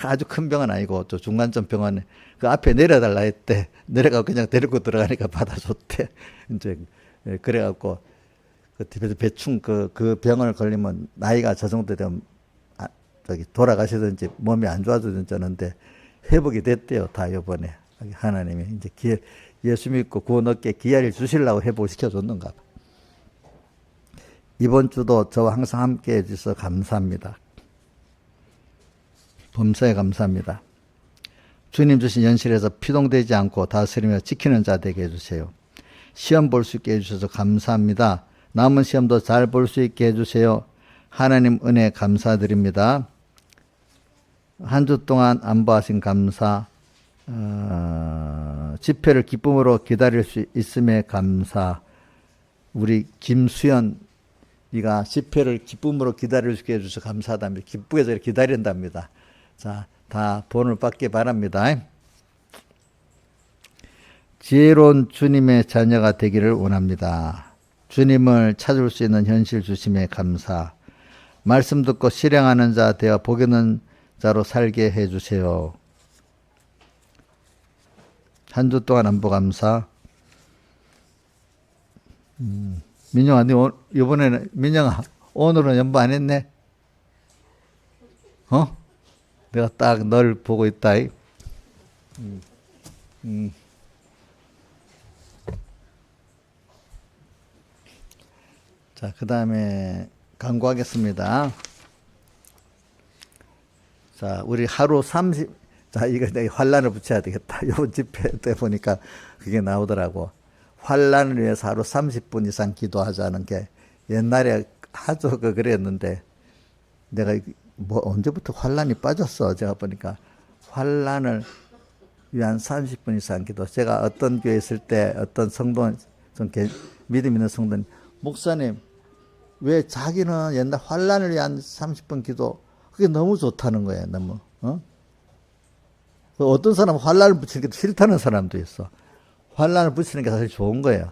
아주 큰 병원 아니고 저 중간점 병원에 그 앞에 내려달라 했대. 내려가고 그냥 데리고 들어가니까 받아줬대. 이제 그래갖고 대충 그 병원을 걸리면 나이가 저 정도 되면 돌아가시든지 몸이 안 좋아지든지 하는데 회복이 됐대요. 다 이번에 하나님이 이제 예수 믿고 구원 얻게 기회를 주시려고 회복시켜줬는가 봐. 이번 주도 저와 항상 함께 해주셔서 감사합니다. 범사에 감사합니다. 주님 주신 연실에서 피동되지 않고 다스리며 지키는 자 되게 해주세요. 시험 볼 수 있게 해주셔서 감사합니다. 남은 시험도 잘 볼 수 있게 해주세요. 하나님 은혜 감사드립니다. 한 주 동안 안보하신 감사, 집회를 기쁨으로 기다릴 수 있음에 감사. 우리 김수연 네가 집회를 기쁨으로 기다릴 수 있게 해주셔서 감사하답니다. 기쁘게 기다린답니다. 자, 다 본을 받기 바랍니다. 지혜로운 주님의 자녀가 되기를 원합니다. 주님을 찾을 수 있는 현실 주심에 감사. 말씀 듣고 실행하는 자 되어 복 있는 자로 살게 해주세요. 한 주 동안 안보 감사. 민영아, 이번에는, 민영아, 오늘은 연보 안 했네? 내가 딱 널 보고 있다. 자, 그 다음에 강구하겠습니다. 자, 우리 하루 30, 자, 이거 내가 환란을 붙여야 되겠다. 이번 집회 때 보니까 그게 나오더라고. 환란을 위해서 하루 30분 이상 기도하자는 게 옛날에 아주 그랬는데 내가 뭐 언제부터 환란이 빠졌어. 제가 보니까 환란을 위한 30분 이상 기도. 제가 어떤 교회 있을 때 어떤 성도, 좀 믿음 있는 성도님, 목사님, 왜 자기는 옛날 환란을 위한 30분 기도, 그게 너무 좋다는 거예요. 너무. 어떤 사람은 환란을 붙이는 게 싫다는 사람도 있어. 환란을 붙이는 게 사실 좋은 거예요.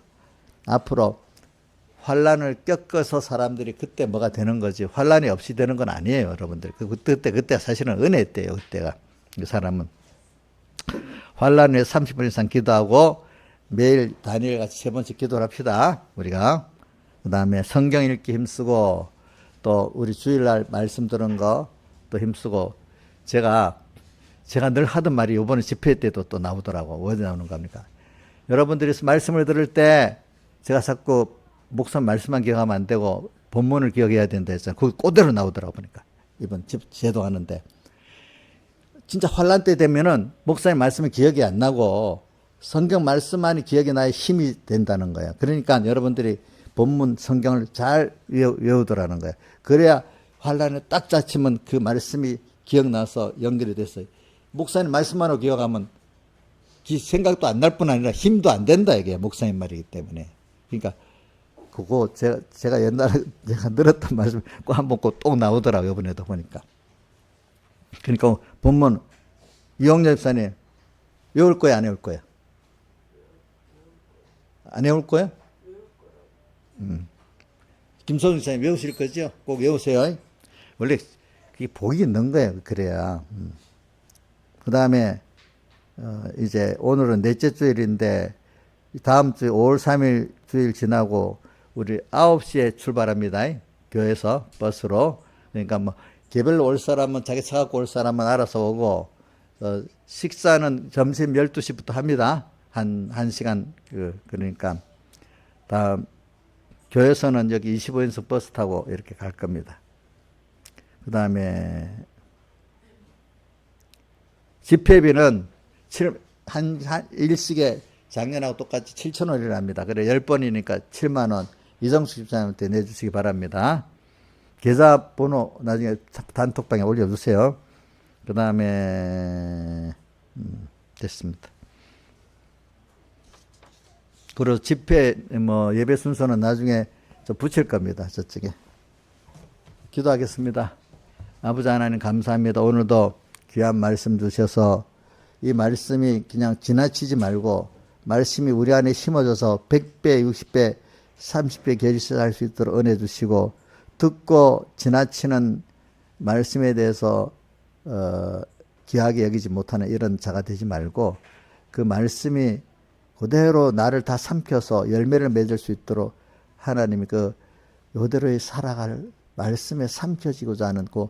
앞으로 환란을 겪어서 사람들이 그때 뭐가 되는 거지, 환란이 없이 되는 건 아니에요, 여러분들. 그때 사실은 은혜 때예요, 그때가. 그 사람은 환란 후에 30분 이상 기도하고 매일 다니엘 같이 3번씩 기도를 합시다, 우리가. 그 다음에 성경 읽기 힘쓰고, 또 우리 주일날 말씀 들은 거 또 힘쓰고. 제가 늘 하던 말이 이번에 집회 때도 또 나오더라고. 어디 나오는 겁니까? 여러분들이 말씀을 들을 때 제가 자꾸 목사 말씀만 기억하면 안 되고 본문을 기억해야 된다 했잖아요. 그거 그대로 나오더라고 보니까. 이번 제도하는데. 진짜 환란 때 되면은 목사님 말씀이 기억이 안 나고 성경 말씀만이 기억이 나야 힘이 된다는 거예요. 그러니까 여러분들이 본문 성경을 잘 외우더라는 거예요. 그래야 환란에 딱 잡히면 그 말씀이 기억나서 연결이 됐어요. 목사님 말씀만으로 기억하면 생각도 안 날 뿐 아니라 힘도 안 된다, 이게 목사님 말이기 때문에. 그러니까 그거 제가 옛날에 제가 늘었던 말씀 꼭 한번 꼭 나오더라고요, 이번에도 보니까. 그러니까 본문 이용렬 집사님 외울 거야, 안 외울 거야? 안 외울 거야? 김소준 집사님 외우실 거죠? 꼭 외우세요. 원래 그게 복이 있는 거예요. 그래야. 그 다음에 이제 오늘은 넷째 주일인데 다음 주 5월 3일 주일 지나고 우리 9시에 출발합니다. 교회에서 버스로. 그러니까 뭐 개별로 올 사람은 자기 차 갖고 올 사람은 알아서 오고, 식사는 점심 12시부터 합니다. 한 시간. 그러니까 다음 교회에서는 여기 25인승 버스 타고 이렇게 갈 겁니다. 그 다음에 집회비는 일식에 작년하고 똑같이 7,000원이랍니다. 그래 10번이니까 7만원 이정숙 집사님한테 내주시기 바랍니다. 계좌번호 나중에 단톡방에 올려주세요. 그 다음에 됐습니다. 그리고 집회 예배 순서는 나중에 붙일 겁니다. 저쪽에. 기도하겠습니다. 아버지 하나님 감사합니다. 오늘도 귀한 말씀 주셔서 이 말씀이 그냥 지나치지 말고 말씀이 우리 안에 심어져서 100배, 60배, 30배 결실할 수 있도록 은혜 주시고, 듣고 지나치는 말씀에 대해서 귀하게 여기지 못하는 이런 자가 되지 말고 그 말씀이 그대로 나를 다 삼켜서 열매를 맺을 수 있도록 하나님이 그대로의 살아갈 말씀에 삼켜지고자 하는 그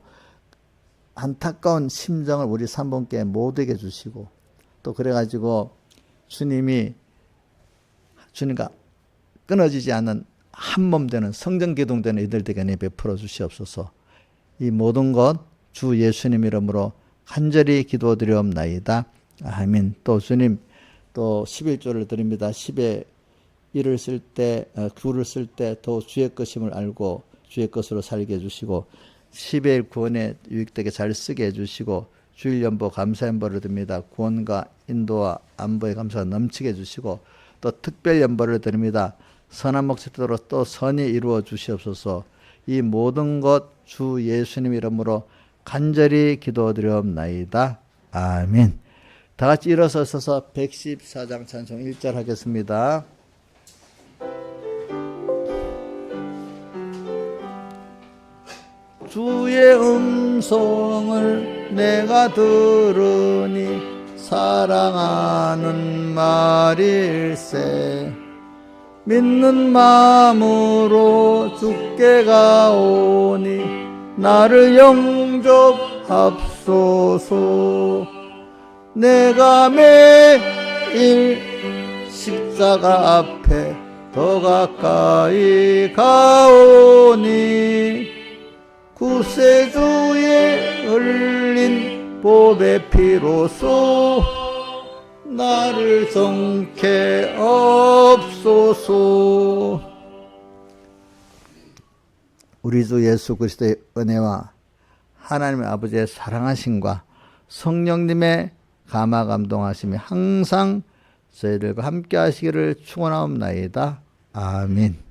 안타까운 심정을 우리 삼본께 모두에게 주시고, 또 그래가지고 주님과 끊어지지 않는 한몸 되는 성전 기둥되는 이들에게 베풀어 주시옵소서. 이 모든 것 주 예수님 이름으로 간절히 기도드리옵나이다. 아멘. 또 주님 또 11조를 드립니다. 10에 1을 쓸 때, 9를 쓸 때 더 주의 것임을 알고 주의 것으로 살게 해주시고, 10의 구원에 유익되게 잘 쓰게 해주시고, 주일 연보 감사 연보를 드립니다. 구원과 인도와 안보의 감사가 넘치게 해주시고 또 특별 연보를 드립니다. 선한 목적대로 또 선이 이루어 주시옵소서. 이 모든 것 주 예수님 이름으로 간절히 기도드리옵나이다. 아멘. 다 같이 일어서 서서 114장 찬송 1절 하겠습니다. 주의 음성을 내가 들으니 사랑하는 말일세. 믿는 마음으로 주께 가오니 나를 영접합소서. 내가 매일 십자가 앞에 더 가까이 가오니 구세주의 흘린 보배 피로써 나를 정케 없소서. 우리 주 예수 그리스도의 은혜와 하나님의 아버지의 사랑하심과 성령님의 감화 감동하심이 항상 저희들과 함께 하시기를 축원하옵나이다. 아멘.